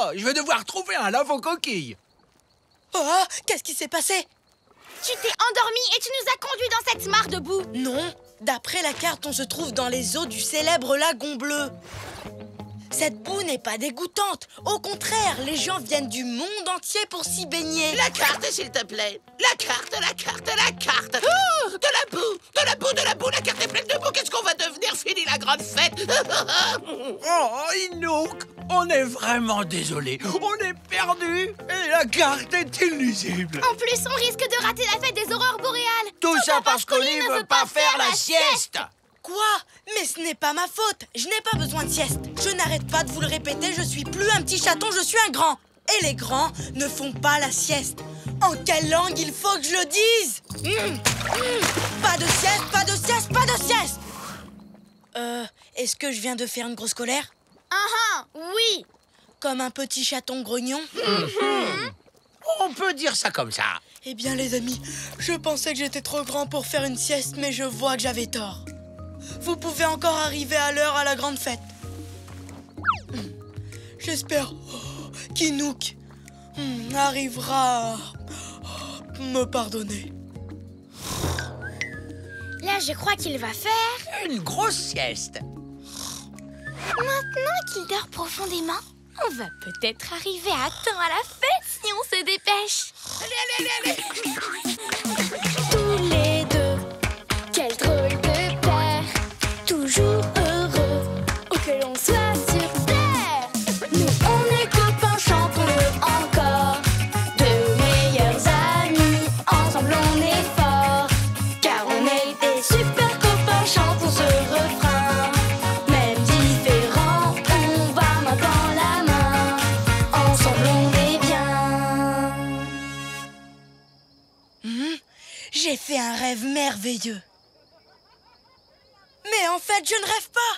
Oh, je vais devoir trouver un lave-coquille. Oh, qu'est-ce qui s'est passé? Tu t'es endormi et tu nous as conduits dans cette mare de boue. Non, d'après la carte, on se trouve dans les eaux du célèbre lagon bleu. Cette boue n'est pas dégoûtante. Au contraire, les gens viennent du monde entier pour s'y baigner. La carte, s'il te plaît. La carte, la carte, la carte. Oh, de la boue, de la boue, de la boue. La carte est pleine de boue. Qu'est-ce qu'on va devenir? Fini la grande fête. Oh, Inouk, on est vraiment désolé. On est perdu et la carte est illisible. En plus, on risque de rater la fête des aurores boréales. Tout ça parce qu'Oli ne veut pas faire la sieste. Quoi? Mais ce n'est pas ma faute. Je n'ai pas besoin de sieste. Je n'arrête pas de vous le répéter, je suis plus un petit chaton, je suis un grand. Et les grands ne font pas la sieste. En quelle langue il faut que je le dise? Pas de sieste, pas de sieste, pas de sieste. Est-ce que je viens de faire une grosse colère? Oui. Comme un petit chaton grognon? On peut dire ça comme ça. Eh bien les amis, je pensais que j'étais trop grand pour faire une sieste, mais je vois que j'avais tort. Vous pouvez encore arriver à l'heure à la grande fête. J'espère qu'Inouk arrivera à me pardonner. Là, je crois qu'il va faire... Une grosse sieste. Maintenant qu'il dort profondément, on va peut-être arriver à temps à la fête si on se dépêche. Allez, allez, allez, allez. Tous les deux, quel drôle de père, toujours heureux, où que l'on soit sur terre. Nous, on est copains, chantons-le encore, de meilleurs amis, ensemble on est forts, car on est des super copains, chantons ce refrain. Même différents, on va main dans la main, ensemble on est bien. J'ai fait un rêve merveilleux. Mais en fait, je ne rêve pas.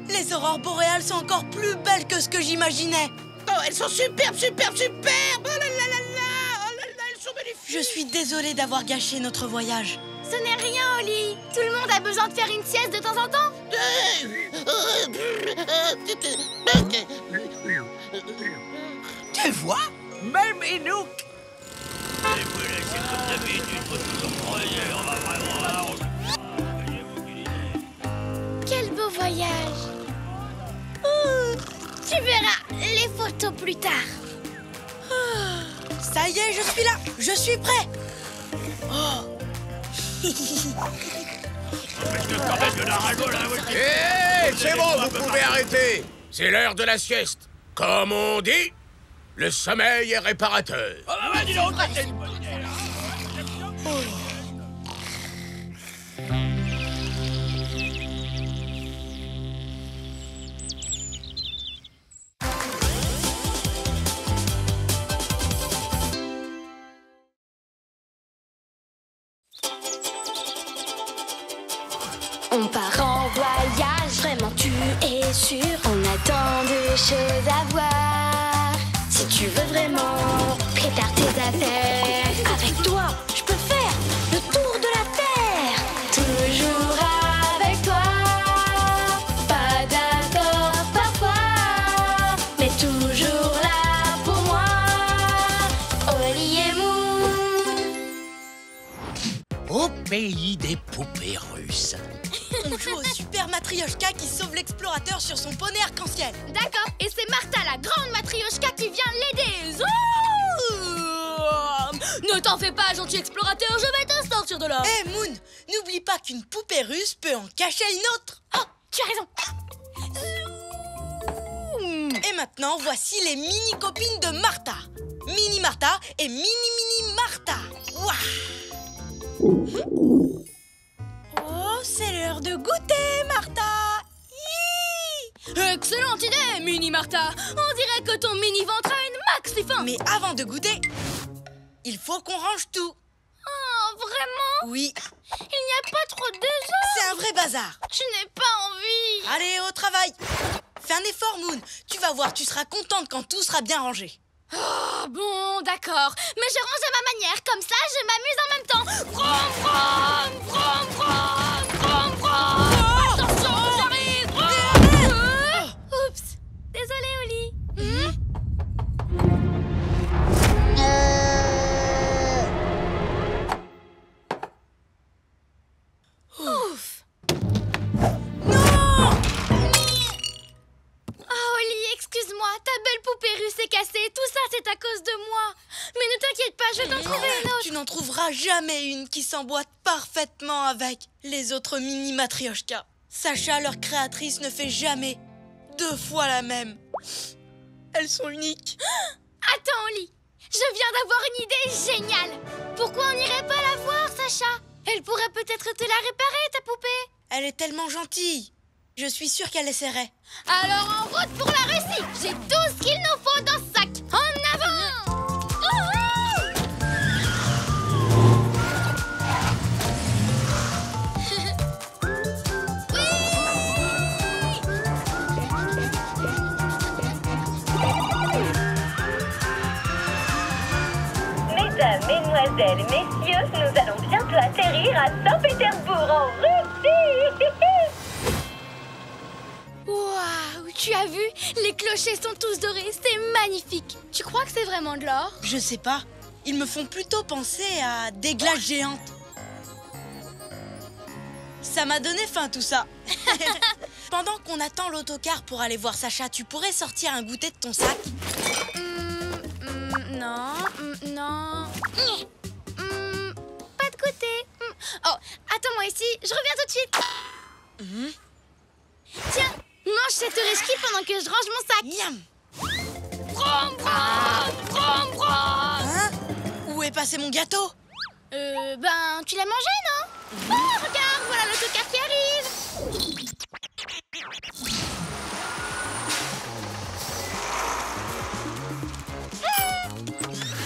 Les aurores boréales sont encore plus belles que ce que j'imaginais. Oh, elles sont superbes, superbes, superbes. Oh là là là là. Oh là là, elles sont magnifiques. Je suis désolée d'avoir gâché notre voyage. Ce n'est rien, Oli. Tout le monde a besoin de faire une sieste de temps en temps. Tu vois, même Inouk. Quel beau voyage. Tu verras les photos plus tard. Ça y est, je suis là. Je suis prêt. Hé, c'est bon, vous pouvez arrêter. C'est l'heure de la sieste. Comme on dit, le sommeil est réparateur. On part en voyage, vraiment tu es sûr. On a tant de choses à voir. Si tu veux vraiment, prépare tes affaires. Avec toi, je peux faire le tour de la terre. Toujours avec toi. Pas d'accord parfois, mais toujours là pour moi. Oli et Moon. Au pays des poupées russes. On joue au super Matryoshka qui sauve l'explorateur sur son poney arc-en-ciel. D'accord, et c'est Martha, la grande Matryoshka, qui vient l'aider. Ne t'en fais pas, gentil explorateur, je vais te sortir de là. Hé Moon, n'oublie pas qu'une poupée russe peut en cacher une autre. Oh, tu as raison. Et maintenant, voici les mini-copines de Martha. Mini Martha et Mini Martha. Ouah. Oh, c'est l'heure de goûter, Martha. Hi. Excellente idée, Mini Martha. On dirait que ton mini-ventre a une maxi faim. Mais avant de goûter, il faut qu'on range tout. Oh, vraiment? Oui. Il n'y a pas trop de désordre. C'est un vrai bazar. Je n'ai pas envie. Allez, au travail. Fais un effort, Moon. Tu vas voir, tu seras contente quand tout sera bien rangé. Oh, bon, d'accord. Mais je range à ma manière. Comme ça, je m'amuse en même temps. Vroom, vroom, vroom, vroom, vroom, vroom. Attention, j'arrive. Oups. Désolée, Oli. s'est cassé. Tout ça, c'est à cause de moi. Mais ne t'inquiète pas, je vais t'en trouver une autre. Tu n'en trouveras jamais une qui s'emboîte parfaitement avec les autres mini Matryoshka. Sacha, leur créatrice, ne fait jamais 2 fois la même. Elles sont uniques. Attends, Oli. Je viens d'avoir une idée géniale. Pourquoi on n'irait pas la voir, Sacha? Elle pourrait peut-être te la réparer, ta poupée. Elle est tellement gentille. Je suis sûre qu'elle essaierait. Alors en route pour la Russie. J'ai tout ce qu'il nous faut dans ce sac. En avant! Mesdames, mesdemoiselles, messieurs, nous allons bientôt atterrir à Saint-Pétersbourg, en Russie. Waouh, tu as vu? Les clochers sont tous dorés, c'est magnifique. Tu crois que c'est vraiment de l'or? Je sais pas. Ils me font plutôt penser à des glaces géantes. Ça m'a donné faim tout ça. Pendant qu'on attend l'autocar pour aller voir Sacha, tu pourrais sortir un goûter de ton sac? Non. Pas de goûter. Oh, attends-moi ici, je reviens tout de suite. Tiens, mange cette risky pendant que je range mon sac. Miam. Brom, brom, brom, brom. Hein? Où est passé mon gâteau? Ben, tu l'as mangé, non? Oh, regarde, voilà l'autocar qui arrive.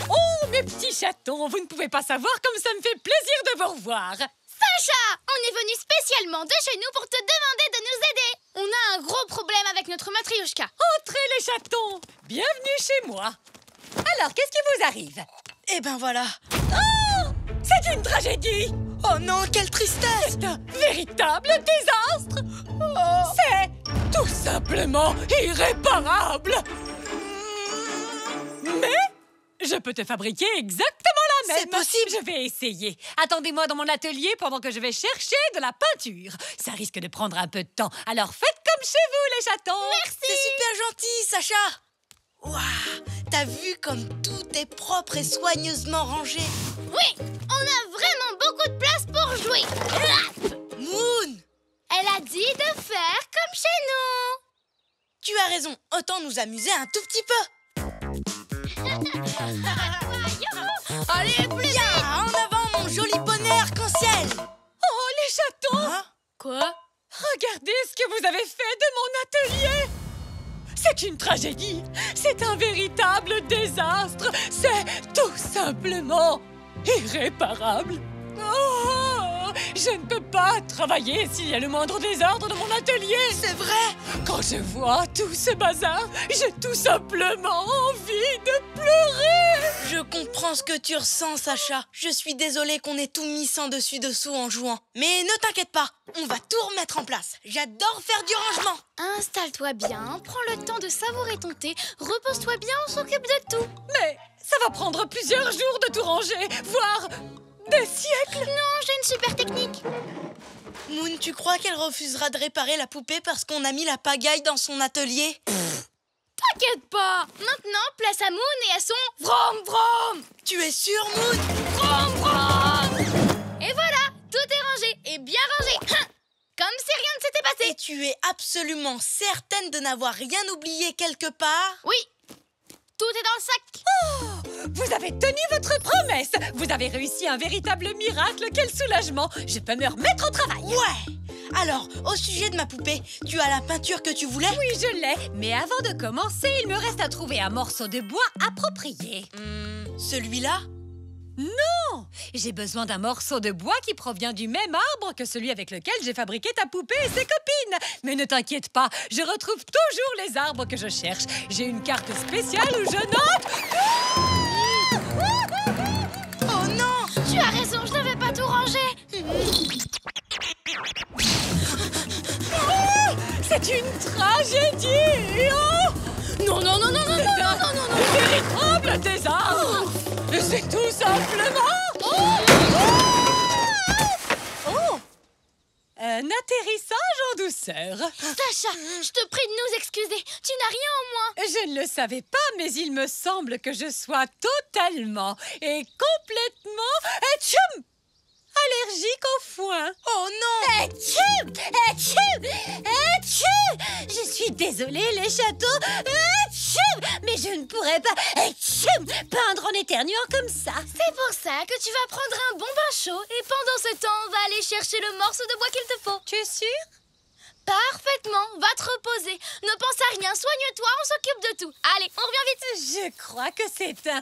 Oh, mes petits chatons, vous ne pouvez pas savoir comme ça me fait plaisir de vous revoir. Sacha, on est venu spécialement de chez nous pour te demander de nous aider. On a un gros problème avec notre Matryoshka. Entrez les chatons, bienvenue chez moi. Alors, qu'est-ce qui vous arrive? Eh ben voilà. Oh, c'est une tragédie. Oh non, quelle tristesse! C'est un véritable désastre. Oh. C'est tout simplement irréparable. Mais je peux te fabriquer exactement la même. C'est possible. Je vais essayer. Attendez-moi dans mon atelier pendant que je vais chercher de la peinture. Ça risque de prendre un peu de temps. Alors faites comme chez vous, les chatons. Merci. C'est super gentil, Sacha. Waouh, t'as vu comme tout est propre et soigneusement rangé? Oui, on a vraiment beaucoup de place pour jouer. Moon! Elle a dit de faire comme chez nous. Tu as raison, autant nous amuser un tout petit peu. Allez, plus vite. En avant, mon joli bonnet arc-en-ciel. Oh, les chatons. Hein? Quoi? Regardez ce que vous avez fait de mon atelier. C'est une tragédie. C'est un véritable désastre. C'est tout simplement irréparable. Oh, je ne peux pas travailler s'il y a le moindre désordre dans mon atelier. C'est vrai. Quand je vois tout ce bazar, j'ai tout simplement envie de pleurer. Je comprends ce que tu ressens, Sacha. Je suis désolée qu'on ait tout mis sans dessus-dessous en jouant. Mais ne t'inquiète pas, on va tout remettre en place. J'adore faire du rangement. Installe-toi bien, prends le temps de savourer ton thé, repose-toi bien, on s'occupe de tout. Mais ça va prendre plusieurs jours de tout ranger, voire des siècles. Non, j'ai une super technique. Moon, tu crois qu'elle refusera de réparer la poupée parce qu'on a mis la pagaille dans son atelier? T'inquiète pas. Maintenant, place à Moon et à son vroom vroom. Tu es sûre, Moon? Vroom vroom. Et voilà, tout est rangé et bien rangé. Comme si rien ne s'était passé. Et tu es absolument certaine de n'avoir rien oublié quelque part? Oui, tout est dans le sac. Oh, vous avez tenu votre promesse. Vous avez réussi un véritable miracle. Quel soulagement. Je peux me remettre au travail. Ouais. Alors, au sujet de ma poupée, tu as la peinture que tu voulais? Oui, je l'ai. Mais avant de commencer, il me reste à trouver un morceau de bois approprié. Celui-là? Non! J'ai besoin d'un morceau de bois qui provient du même arbre que celui avec lequel j'ai fabriqué ta poupée et ses copines. Mais ne t'inquiète pas, je retrouve toujours les arbres que je cherche. J'ai une carte spéciale où je note... Oh non! Tu as raison, je n'avais pas tout rangé. C'est une tragédie! Oh! Non, non, non, non, non, non, non, non, non, non. Un véritable désastre! C'est tout simplement... un atterrissage en douceur. Sacha, je te prie de nous excuser. Tu n'as rien en moins. Je ne le savais pas, mais il me semble que je sois totalement et complètement allergique au foin. Oh non! Je suis désolée, les châteaux, mais je ne pourrais pas peindre en éternuant comme ça. C'est pour ça que tu vas prendre un bon bain chaud et pendant ce temps, on va aller chercher le morceau de bois qu'il te faut. Tu es sûre? Parfaitement, va te reposer. Ne pense à rien, soigne-toi, on s'occupe de tout. Allez, on revient vite. Je crois que c'est un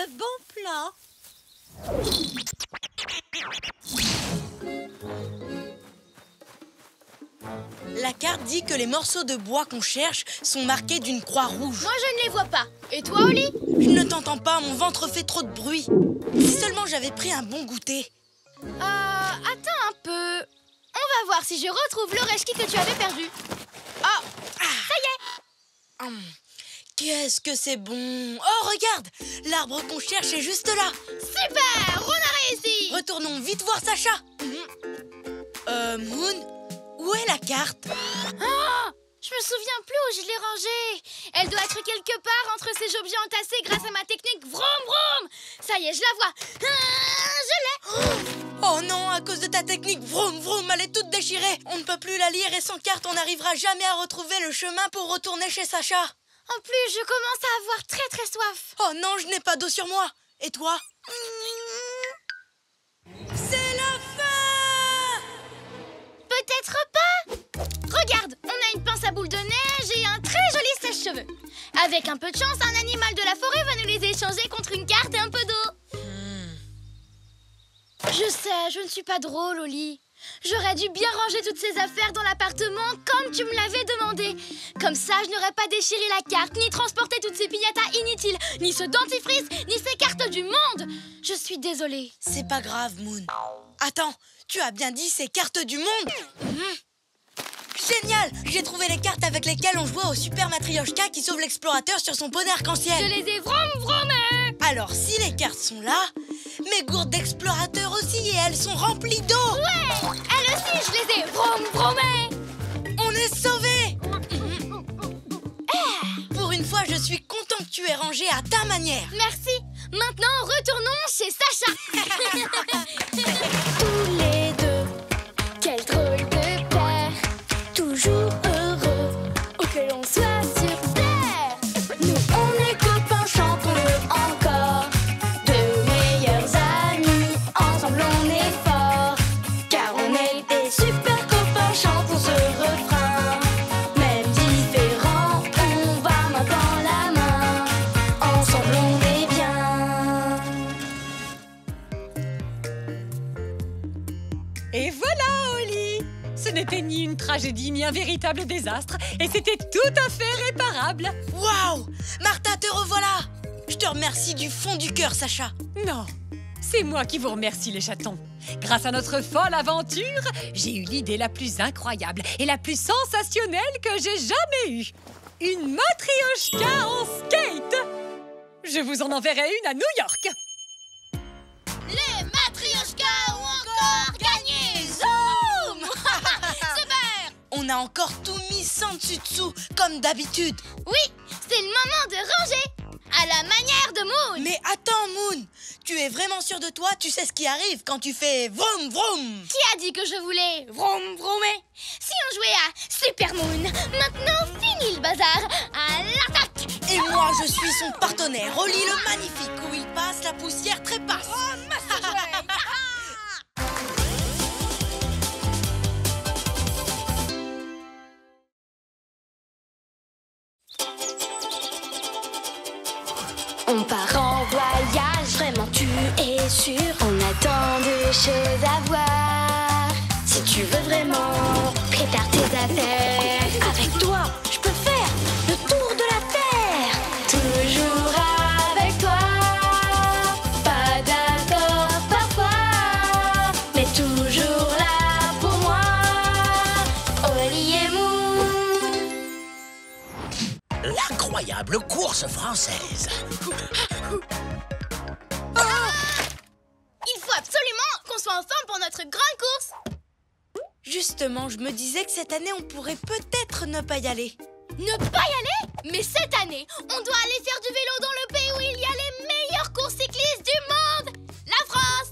bon plan. La carte dit que les morceaux de bois qu'on cherche sont marqués d'une croix rouge. Moi, je ne les vois pas. Et toi, Oli? Je ne t'entends pas, mon ventre fait trop de bruit. Si seulement j'avais pris un bon goûter. Attends un peu. On va voir si je retrouve le rechki que tu avais perdu. Ça y est. Qu'est-ce que c'est bon! Oh, regarde! L'arbre qu'on cherche est juste là! Super! On a réussi! Retournons vite voir Sacha! Moon? Où est la carte? Je me souviens plus où je l'ai rangée. Elle doit être quelque part entre ces objets entassés grâce à ma technique vroom vroom. Ça y est, je la vois. Je l'ai. Oh non, à cause de ta technique vroom vroom, elle est toute déchirée. On ne peut plus la lire et sans carte, on n'arrivera jamais à retrouver le chemin pour retourner chez Sacha. En plus, je commence à avoir très très soif. Oh non, je n'ai pas d'eau sur moi. Et toi? C'est la fin! Peut-être pas. Regarde, on a une pince à boules de neige et un très joli sèche-cheveux. Avec un peu de chance, un animal de la forêt va nous les échanger contre une carte et un peu d'eau. Je sais, je ne suis pas drôle, Oli. J'aurais dû bien ranger toutes ces affaires dans l'appartement comme tu me l'avais demandé. Comme ça, je n'aurais pas déchiré la carte, ni transporté toutes ces piñatas inutiles, ni ce dentifrice, ni ces cartes du monde. Je suis désolée. C'est pas grave, Moon. Attends, tu as bien dit ces cartes du monde? Génial! J'ai trouvé les cartes avec lesquelles on jouait au Super Matryoshka qui sauve l'explorateur sur son poney arc-en-ciel. Je les ai vroom-vroomées! Alors, si les cartes sont là, mes gourdes d'explorateur aussi, et elles sont remplies d'eau! Ouais! Elles aussi, je les ai vroom-vroomées! On est sauvés! Pour une fois, je suis content que tu aies rangé à ta manière. Merci! Maintenant, retournons chez Sacha! Tous les deux, quel drôle de père, toujours heureux, où que l'on soit sur terre. Nous on est copains, chantons-le encore, de meilleurs amis, ensemble on est forts, car on est des super copains, chantons ce refrain. Même différents, on va main dans la main, ensemble on est bien. Et voilà, Oli! Ce n'était ni une tragédie, ni un véritable désastre, et c'était tout à fait réparable. Waouh! Martha, te revoilà! Je te remercie du fond du cœur, Sacha. Non, c'est moi qui vous remercie, les chatons. Grâce à notre folle aventure, j'ai eu l'idée la plus incroyable et la plus sensationnelle que j'ai jamais eue. Une matryoshka en skate! Je vous en enverrai une à New York. Les matryoshkas ont encore gagné! Zoom! Super! On a encore tout mis sans dessus-dessous, comme d'habitude. Oui, c'est le moment de ranger! À la manière de Moon! Mais attends, Moon! Tu es vraiment sûr de toi? Tu sais ce qui arrive quand tu fais vroom vroom? Qui a dit que je voulais vroom vroomer? Si on jouait à Super Moon, maintenant fini le bazar! À l'attaque! Et moi, je suis son partenaire, Oli le magnifique, où il passe, la poussière trépasse. Oh, On part en voyage, vraiment tu es sûr. On a tant de choses à voir. Si tu veux vraiment prépare tes affaires. Avec toi, je peux faire le tour de la terre. Toujours avec toi. Pas d'accord parfois, mais toujours là pour moi. Oli et Moon. L'incroyable course française. Il faut absolument qu'on soit en forme pour notre grande course. Justement, je me disais que cette année, on pourrait peut-être ne pas y aller. Ne pas y aller? Mais cette année, on doit aller faire du vélo dans le pays où il y a les meilleures courses cyclistes du monde! La France!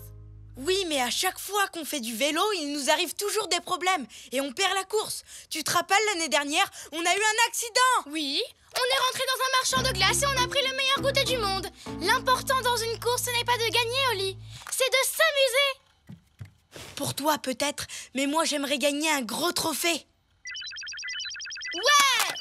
Oui, mais à chaque fois qu'on fait du vélo, il nous arrive toujours des problèmes et on perd la course. Tu te rappelles, l'année dernière, on a eu un accident? Oui, on est rentré dans un marchand de glace et on a pris le meilleur goûter du monde. L'important dans une course, ce n'est pas de gagner, Oli, c'est de s'amuser. Pour toi, peut-être, mais moi, j'aimerais gagner un gros trophée. Ouais!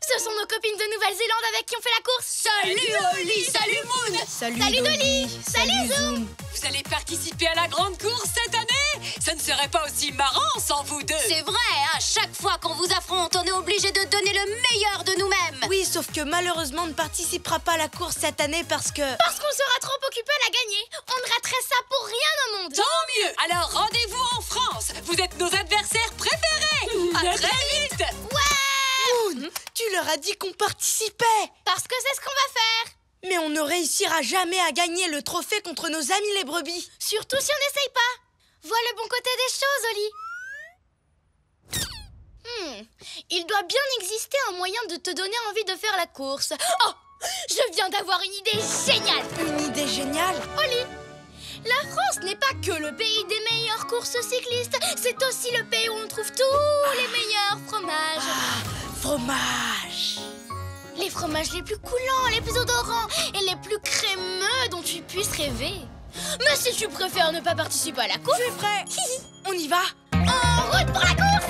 Ce sont nos copines de Nouvelle-Zélande avec qui on fait la course. Salut Oli, salut Moon. Salut Dolly, salut Zoom. Vous allez participer à la grande course cette année? Ça ne serait pas aussi marrant sans vous deux. C'est vrai, à chaque fois qu'on vous affronte, on est obligé de donner le meilleur de nous-mêmes. Oui, sauf que malheureusement, on ne participera pas à la course cette année parce que... Parce qu'on sera trop occupé à la gagner. On ne raterait ça pour rien au monde. Tant mieux. Alors rendez-vous en France. Vous êtes nos adversaires préférés. À très vite. Moon, tu leur as dit qu'on participait. Parce que c'est ce qu'on va faire. Mais on ne réussira jamais à gagner le trophée contre nos amis les brebis. Surtout si on n'essaye pas. Vois le bon côté des choses, Oli. Il doit bien exister un moyen de te donner envie de faire la course. Oh, je viens d'avoir une idée géniale. Une idée géniale? Oli, la France n'est pas que le pays des meilleures courses cyclistes. C'est aussi le pays où on trouve tous les meilleurs fromages. Fromage. Les fromages les plus coulants, les plus odorants et les plus crémeux dont tu puisses rêver. Mais si tu préfères ne pas participer à la course... Je suis prêt. On y va. En route pour la course.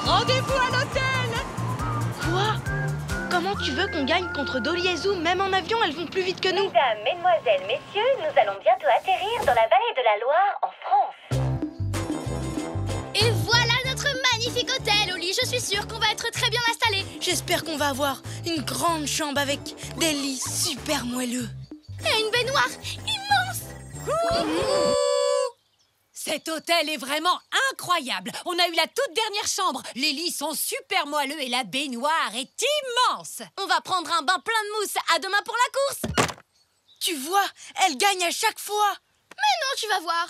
Rendez-vous à l'hôtel. Quoi? Comment tu veux qu'on gagne contre Dolly et Zoom? Même en avion, elles vont plus vite que nous. Mesdames, mesdemoiselles, messieurs, nous allons bientôt atterrir dans la vallée de la Loire, en France. Et voilà notre magnifique hôtel, Oli. Je suis sûre qu'on va être très bien installés. J'espère qu'on va avoir une grande chambre avec des lits super moelleux. Et une baignoire immense. Cet hôtel est vraiment incroyable. On a eu la toute dernière chambre. Les lits sont super moelleux et la baignoire est immense. On va prendre un bain plein de mousse. À demain pour la course. Tu vois, elle gagne à chaque fois. Mais non, tu vas voir.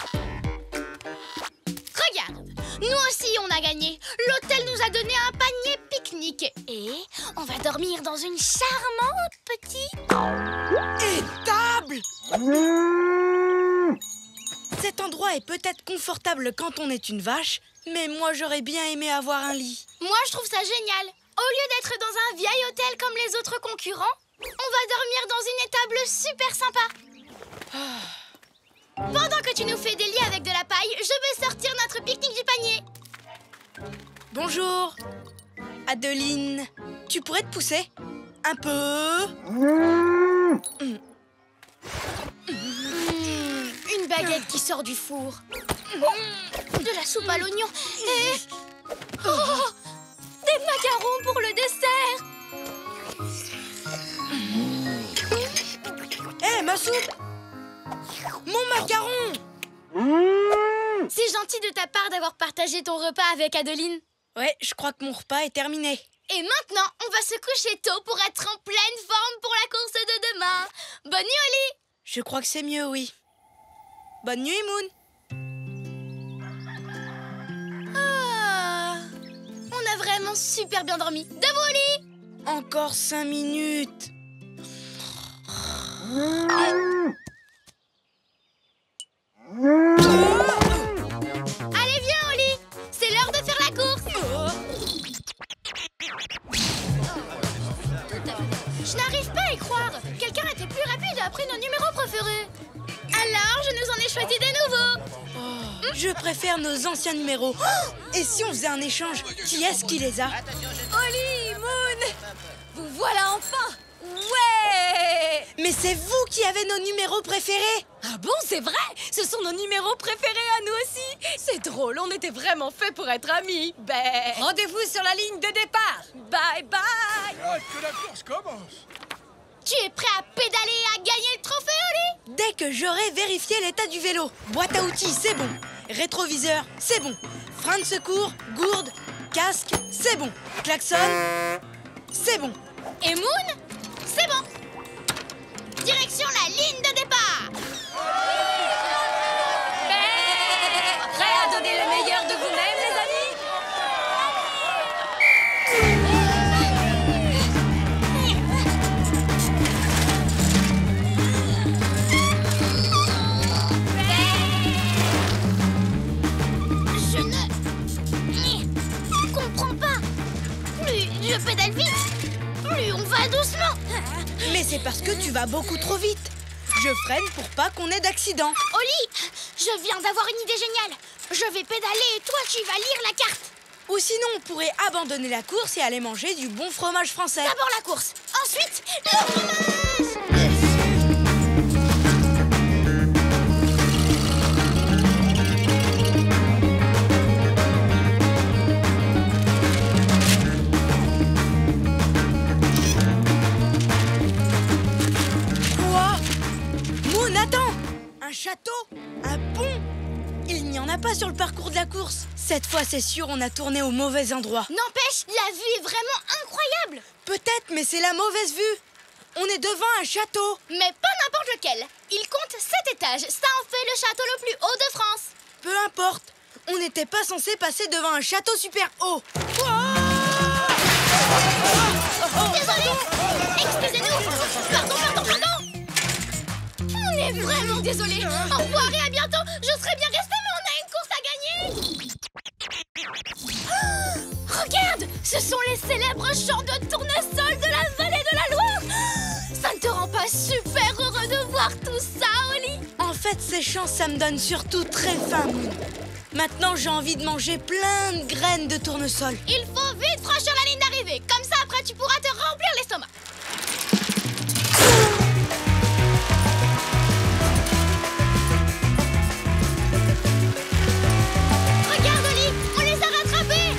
Regarde, nous aussi on a gagné. L'hôtel nous a donné un panier pique-nique. Et on va dormir dans une charmante petite... étable. Cet endroit est peut-être confortable quand on est une vache, mais moi j'aurais bien aimé avoir un lit. Moi je trouve ça génial. Au lieu d'être dans un vieil hôtel comme les autres concurrents, on va dormir dans une étable super sympa. Pendant que tu nous fais des lits avec de la paille, je vais sortir notre pique-nique du panier. Bonjour, Adeline. Tu pourrais te pousser un peu? Une baguette qui sort du four. De la soupe à l'oignon et... Oh, des macarons pour le dessert. Hé, ma soupe! Mon macaron! C'est gentil de ta part d'avoir partagé ton repas avec Adeline. Ouais, je crois que mon repas est terminé. Et maintenant, on va se coucher tôt pour être en pleine forme pour la course de demain. Bonne nuit, Oli! Je crois que c'est mieux, oui. Bonne nuit, Moon. Ah, on a vraiment super bien dormi. Debout, Oli! Encore 5 minutes. Allez, viens, Oli! C'est l'heure de faire la course! Je n'arrive pas à y croire! Quelqu'un était plus rapide et a pris nos numéros préférés! Alors, je nous en ai choisi des nouveaux! Je préfère nos anciens numéros. Et si on faisait un échange? Qui est-ce qui les a? Oli, Moon, vous voilà enfin. Ouais! Mais c'est vous qui avez nos numéros préférés! Ah bon, c'est vrai? Ce sont nos numéros préférés à nous aussi. C'est drôle, on était vraiment faits pour être amis. Ben, rendez-vous sur la ligne de départ. Bye bye. Que la course commence. Tu es prêt à pédaler et à gagner le trophée, Oli? Dès que j'aurai vérifié l'état du vélo. Boîte à outils, c'est bon. Rétroviseur, c'est bon. Frein de secours, gourde, casque, c'est bon. Klaxon, c'est bon. Et Moon, c'est bon. Direction la ligne de départ. Prêt à donner le meilleur de vous-même, les amis? Je ne comprends pas. Plus je pédale vite, plus on va doucement. Mais c'est parce que tu vas beaucoup trop vite. Je freine pour pas qu'on ait d'accident. Oli, je viens d'avoir une idée géniale. Je vais pédaler et toi, tu vas lire la carte. Ou sinon, on pourrait abandonner la course et aller manger du bon fromage français. D'abord la course, ensuite le fromage. Quoi? Moon, attends! Un château? Un pont? Il n'y en a pas sur le parcours de la course. Cette fois, c'est sûr, on a tourné au mauvais endroit. N'empêche, la vue est vraiment incroyable. Peut-être, mais c'est la mauvaise vue. On est devant un château. Mais pas n'importe lequel. Il compte 7 étages. Ça en fait le château le plus haut de France. Peu importe. On n'était pas censé passer devant un château super haut. Désolé. Excusez-nous. Pardon. On est vraiment désolé. Au revoir et à bientôt. Je serais bien restée, mais on a une course à gagner. Regarde, ce sont les célèbres champs de tournesol de la vallée de la Loire. Ça ne te rend pas super heureux de voir tout ça, Oli? En fait, ces champs, ça me donne surtout très faim, Moon. Maintenant, j'ai envie de manger plein de graines de tournesol. Il faut vite franchir la ligne d'arrivée. Comme ça, après, tu pourras te remplir l'estomac. Regarde, Oli, on les a rattrapés.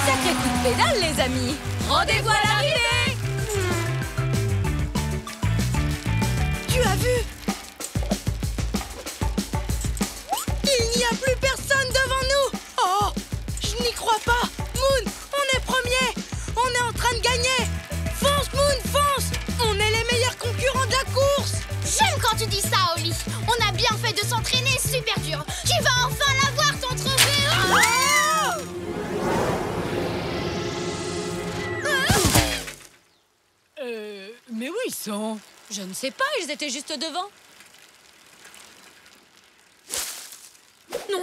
Sacré coup de pédale, les amis! Rendez-vous à l'arrivée! Tu as vu? Il n'y a plus personne devant nous. Oh, je n'y crois pas. Moon, on est premier. On est en train de gagner. Fonce, Moon, fonce. On est les meilleurs concurrents de la course. J'aime quand tu dis ça, Oli. On a bien fait de s'entraîner super dur. Tu vas enfin l'avoir, ton trophée. Oh! Mais où ils sont? Je ne sais pas, ils étaient juste devant. Non.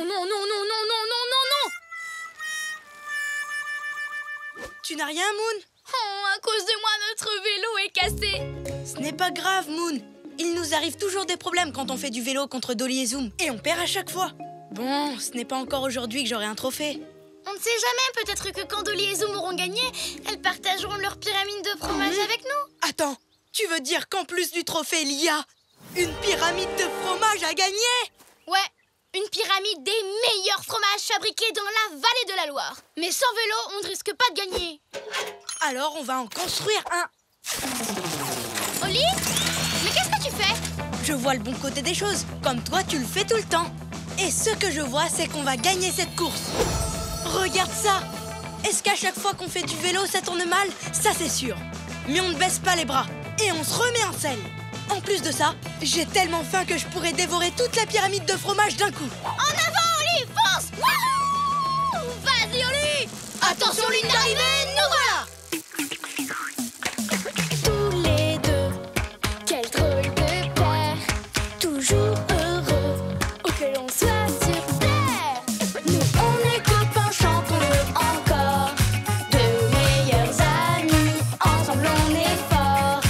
Tu n'as rien, Moon? Oh, à cause de moi, notre vélo est cassé. Ce n'est pas grave, Moon. Il nous arrive toujours des problèmes quand on fait du vélo contre Dolly et Zoom. Et on perd à chaque fois. Bon, ce n'est pas encore aujourd'hui que j'aurai un trophée. On ne sait jamais, peut-être que quand Dolly et Zoom auront gagné, elles partageront leur pyramide de fromage avec nous. Attends, tu veux dire qu'en plus du trophée, il y a une pyramide de fromage à gagner? Ouais, une pyramide des meilleurs fromages fabriqués dans la vallée de la Loire. Mais sans vélo, on ne risque pas de gagner. Alors, on va en construire un. Oli, mais qu'est-ce que tu fais? Je vois le bon côté des choses, comme toi tu le fais tout le temps. Et ce que je vois, c'est qu'on va gagner cette course. Regarde ça! Est-ce qu'à chaque fois qu'on fait du vélo, ça tourne mal? Ça, c'est sûr. Mais on ne baisse pas les bras et on se remet en selle. En plus de ça, j'ai tellement faim que je pourrais dévorer toute la pyramide de fromage d'un coup. En avant, Oli, fonce! Wouhou! Vas-y, Oli! Attention, ligne d'arrivée, nous voilà! Tous les deux, quel drôle de paire, toujours heureux, où que l'on soit sur terre. Nous on est copains, chantons-le encore, de meilleurs amis, ensemble on est forts,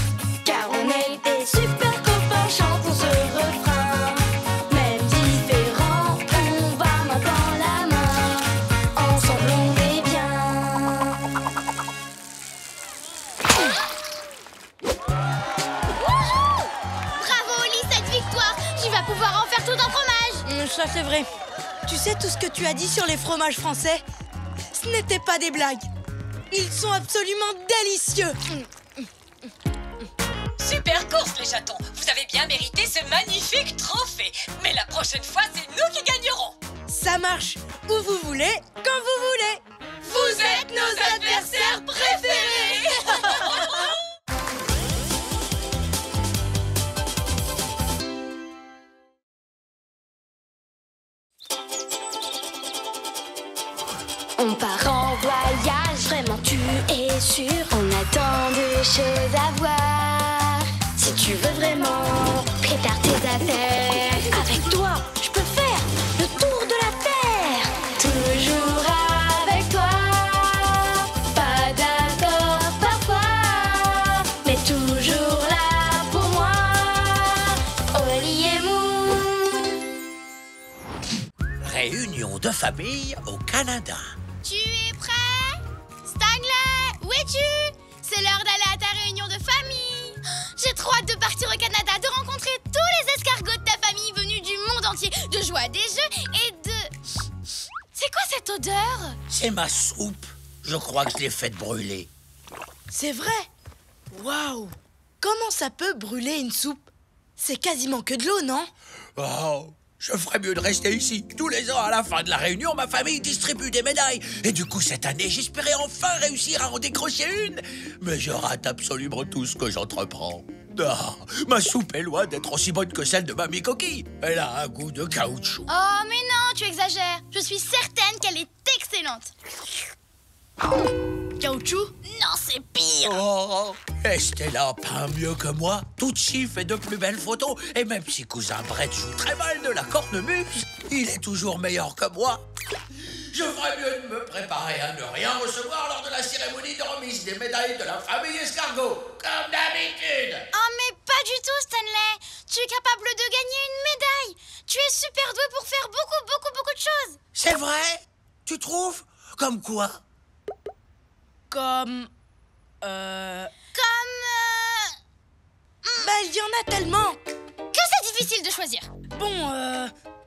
car on est des super copains, chantons ce refrain. Même différents, on va main dans la main, ensemble on est bien. vas pouvoir en faire tout un fromage. Ça, c'est vrai. Tu sais tout ce que tu as dit sur les fromages français? Ce n'étaient pas des blagues. Ils sont absolument délicieux. Super course, les chatons. Vous avez bien mérité ce magnifique trophée. Mais la prochaine fois, c'est nous qui gagnerons. Ça marche où vous voulez, quand vous voulez. Vous êtes nos adversaires préférés. On part en voyage, vraiment tu es sûr. On a tant de choses à voir. Si tu veux vraiment, prépare tes affaires. Avec toi, je peux faire le tour de la terre. Toujours avec toi. Pas d'accord parfois, mais toujours là pour moi. Oli et Moon. Réunion de famille au Canada. Tu es prêt? Stanley, où es-tu? C'est l'heure d'aller à ta réunion de famille. J'ai trop hâte de partir au Canada, de rencontrer tous les escargots de ta famille venus du monde entier, de jouer à des jeux et de... C'est quoi cette odeur? C'est ma soupe. Je crois que je l'ai faite brûler. C'est vrai. Waouh. Comment ça peut brûler une soupe? C'est quasiment que de l'eau, non? Oh, je ferais mieux de rester ici. Tous les ans, à la fin de la réunion, ma famille distribue des médailles. Et du coup, cette année, j'espérais enfin réussir à en décrocher une. Mais je rate absolument tout ce que j'entreprends. Ah, ma soupe est loin d'être aussi bonne que celle de Mamie Coquille. Elle a un goût de caoutchouc. Oh, mais non, tu exagères. Je suis certaine qu'elle est excellente. Caoutchouc? Non, c'est pire. Oh, Estella peint mieux que moi. Tucci fait de plus belles photos. Et même si cousin Brett joue très mal de la cornemuse, il est toujours meilleur que moi. Je ferais mieux de me préparer à ne rien recevoir lors de la cérémonie de remise des médailles de la famille Escargot, comme d'habitude. Oh, mais pas du tout, Stanley. Tu es capable de gagner une médaille. Tu es super doué pour faire beaucoup de choses. C'est vrai? Tu trouves? Comme quoi? Comme... Comme... Bah, il y en a tellement. Que c'est difficile de choisir. Bon,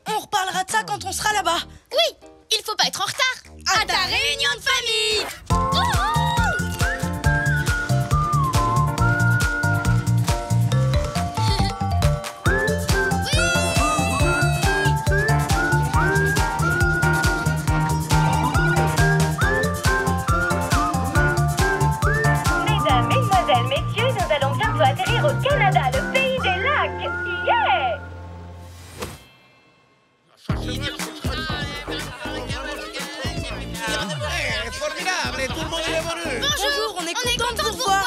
on reparlera de ça quand on sera là-bas. Oui, il faut pas être en retard. À ta réunion de famille. Mesdames, mesdemoiselles, messieurs, nous allons bientôt atterrir au Canada, le pays des lacs. Yeah! Bonjour, on est content de vous voir.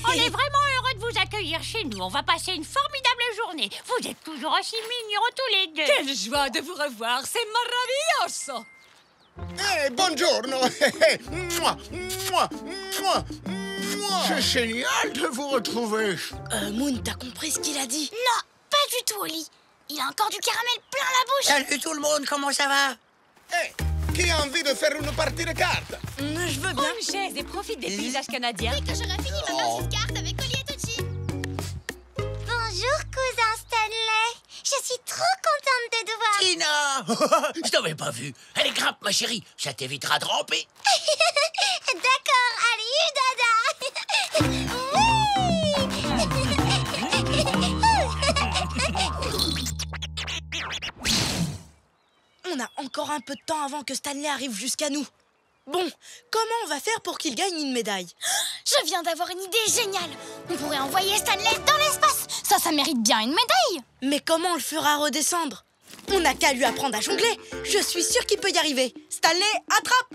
On est vraiment heureux de vous accueillir chez nous. On va passer une formidable journée. Vous êtes toujours aussi mignons tous les deux. Quelle joie de vous revoir. C'est maravilloso. Buongiorno. Mouah, mouah, mouah, mouah. C'est génial de vous retrouver. Moon, t'as compris ce qu'il a dit? Non, pas du tout, Oli. Il a encore du caramel plein la bouche. Salut tout le monde, comment ça va? Qui a envie de faire une partie de cartes? Je veux Prends bien. une chaise et profite des paysages canadiens. Dès que j'aurai fini ma partie de cartes avec Oli et Tucci. Bonjour, cousin Stanley. Je suis trop contente de te voir. Tina! Je t'avais pas vu. Allez, grimpe, ma chérie. Ça t'évitera de ramper. D'accord, allez, dada. On a encore un peu de temps avant que Stanley arrive jusqu'à nous. Bon, comment on va faire pour qu'il gagne une médaille? Je viens d'avoir une idée géniale. On pourrait envoyer Stanley dans l'espace. Ça mérite bien une médaille. Mais comment on le fera redescendre? On n'a qu'à lui apprendre à jongler. Je suis sûre qu'il peut y arriver. Stanley, attrape.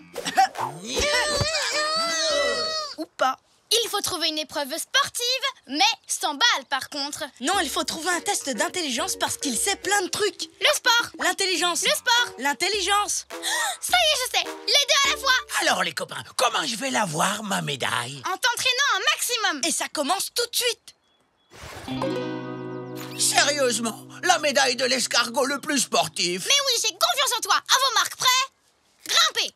Ou pas. Il faut trouver une épreuve sportive, mais sans balles par contre. Non, il faut trouver un test d'intelligence parce qu'il sait plein de trucs. Le sport. L'intelligence. Le sport. L'intelligence. Ça y est, je sais. Les deux à la fois. Alors, les copains, comment je vais l'avoir, ma médaille? En t'entraînant un maximum. Et ça commence tout de suite. Sérieusement, la médaille de l'escargot le plus sportif. Mais oui, j'ai confiance en toi. À vos marques, prêts? Grimpez.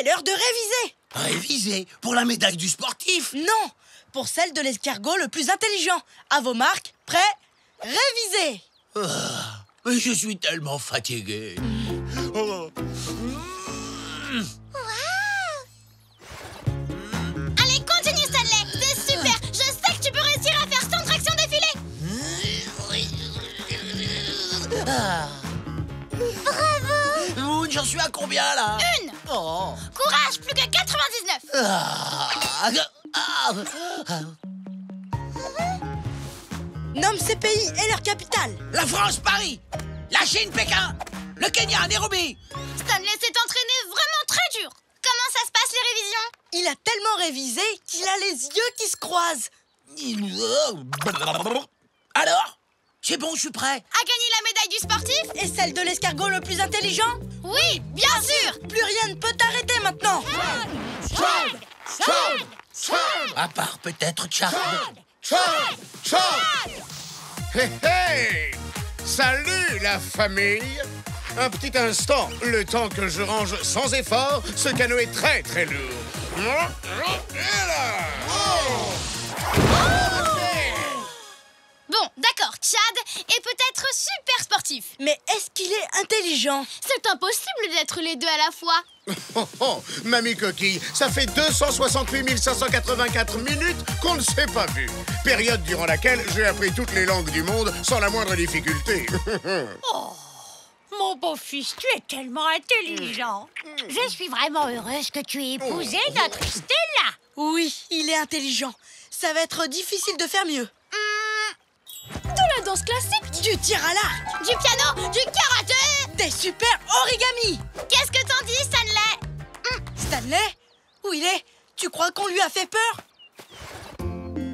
C'est l'heure de réviser. Réviser pour la médaille du sportif? Non, pour celle de l'escargot le plus intelligent. À vos marques, prêts, révisez. Mais je suis tellement fatigué. Oh. Allez, continue, Stanley. C'est super. Je sais que tu peux réussir à faire 100 tractions d'affilée. Bravo. Moon, j'en suis à combien, là? Une. Oh. Courage, plus que 99. Nomme ces pays et leur capitale. La France, Paris. La Chine, Pékin. Le Kenya, Nairobi. Stanley s'est entraîné vraiment très dur. Comment ça se passe, les révisions? Il a tellement révisé qu'il a les yeux qui se croisent. Alors? C'est bon, je suis prêt. A gagné la médaille du sportif? Et celle de l'escargot le plus intelligent? Oui, bien sûr. Plus rien ne peut t'arrêter maintenant. À part peut-être Chad. Hé hé! Salut la famille! Un petit instant, le temps que je range sans effort ce canoë très très lourd. Bon, d'accord, Chad est peut-être super sportif. Mais est-ce qu'il est intelligent? C'est impossible d'être les deux à la fois. Mamie Coquille, ça fait 268 584 minutes qu'on ne s'est pas vu. Période durant laquelle j'ai appris toutes les langues du monde sans la moindre difficulté. Oh, mon beau fils, tu es tellement intelligent. Je suis vraiment heureuse que tu aies épousé notre Stella. Oui, il est intelligent. Ça va être difficile de faire mieux. De la danse classique, du tir à l'arc, du piano, du karaté, des super origami. Qu'est-ce que t'en dis, Stanley? Stanley? Où il est? Tu crois qu'on lui a fait peur?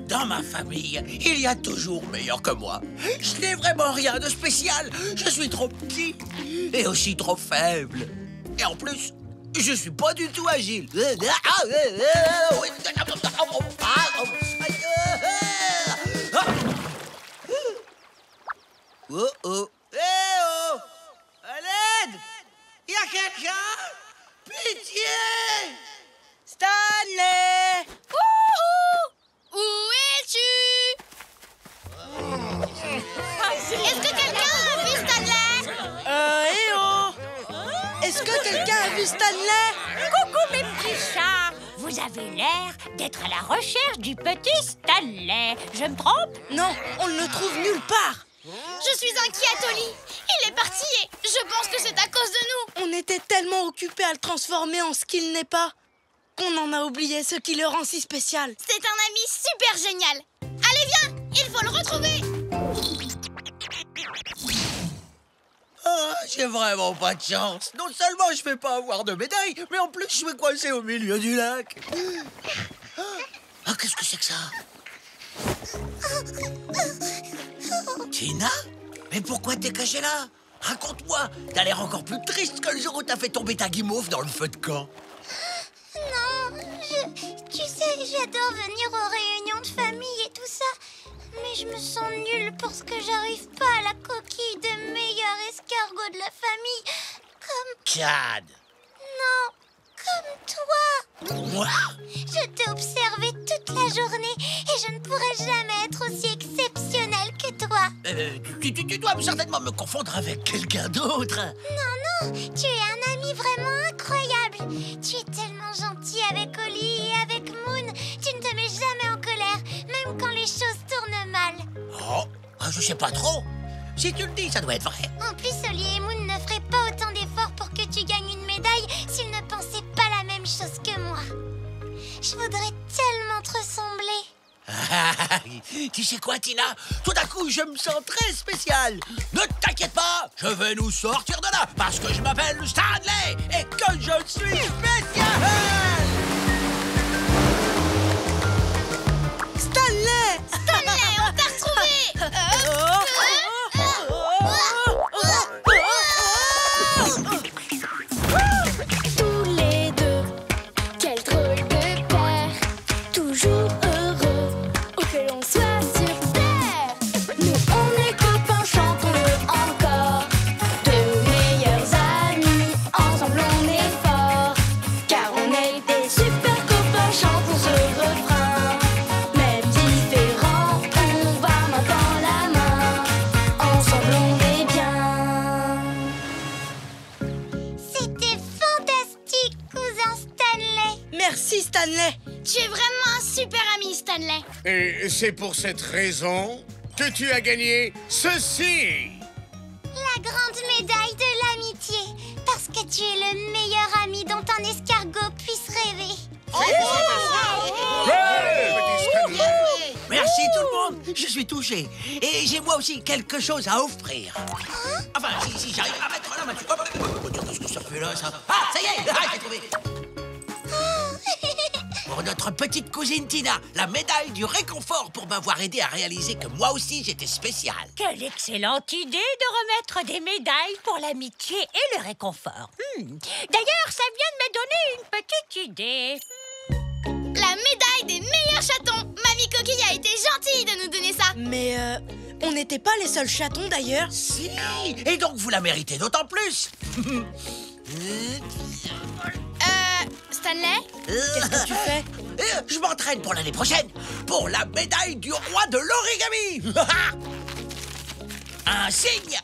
Dans ma famille, il y a toujours meilleur que moi. Je n'ai vraiment rien de spécial. Je suis trop petit et aussi trop faible. Et en plus, je suis pas du tout agile. Oh oh! Eh oh! À l'aide! Y a quelqu'un? Pitié! Stanley! Où es-tu? Est-ce que quelqu'un a vu Stanley? Eh oh! Est-ce que quelqu'un a vu Stanley? Coucou mes petits chats. Vous avez l'air d'être à la recherche du petit Stanley. Je me trompe? Non, on ne le trouve nulle part. Je suis inquiète, Oli. Il est parti et je pense que c'est à cause de nous. On était tellement occupés à le transformer en ce qu'il n'est pas qu'on en a oublié ce qui le rend si spécial. C'est un ami super génial. Allez, viens, il faut le retrouver. Ah, j'ai vraiment pas de chance. Non seulement je vais pas avoir de médaille, mais en plus je vais coincer au milieu du lac. Ah, qu'est-ce que c'est que ça? Tina? Mais pourquoi t'es cachée là? Raconte-moi. T'as l'air encore plus triste que le jour où t'as fait tomber ta guimauve dans le feu de camp. Non, tu sais, j'adore venir aux réunions de famille et tout ça. Mais je me sens nulle parce que j'arrive pas à la coquille de meilleur escargot de la famille. Comme... Chad. Non, comme toi. Moi? Je t'ai observé toute la journée et je ne pourrai jamais être aussi exceptionnelle que toi. Tu dois certainement me confondre avec quelqu'un d'autre. Non, tu es un ami vraiment incroyable. Tu es tellement gentil avec Oli et avec Moon. Tu ne te mets jamais en colère, même quand les choses tournent mal. Oh, je sais pas trop. Si tu le dis, ça doit être vrai. En plus, Oli et Moon ne feraient pas autant d'efforts pour que tu gagnes une médaille s'ils ne pensaient pas la même chose que moi. Je voudrais tellement te ressembler. Tu sais quoi, Tina? Tout d'un coup, je me sens très spécial. Ne t'inquiète pas, je vais nous sortir de là parce que je m'appelle Stanley et que je suis spécial. Stanley! Stanley, on t'a retrouvé! Tous les deux, quel drôle de paire, toujours heureux, où que l'on soit sur terre. Nous on est copains, chantons-le encore, de meilleurs amis, ensemble on est forts, car on Stanley. Tu es vraiment un super ami, Stanley. Et c'est pour cette raison que tu as gagné ceci. La grande médaille de l'amitié. Parce que tu es le meilleur ami dont un escargot puisse rêver. Merci tout le monde, je suis touché. Et j'ai moi aussi quelque chose à offrir. Enfin, si j'arrive à mettre la main dessus. Qu'est-ce que ça fait là, ça? Ah, ça y est, j'ai trouvé. Pour notre petite cousine Tina, la médaille du réconfort pour m'avoir aidé à réaliser que moi aussi j'étais spécial. Quelle excellente idée de remettre des médailles pour l'amitié et le réconfort. D'ailleurs, ça vient de me donner une petite idée. La médaille des meilleurs chatons. Mamie Coquille a été gentille de nous donner ça. Mais on n'était pas les seuls chatons d'ailleurs. Si, et donc vous la méritez d'autant plus. Stanley? Qu'est-ce que tu fais? Je m'entraîne pour l'année prochaine, pour la médaille du roi de l'origami. Un signe.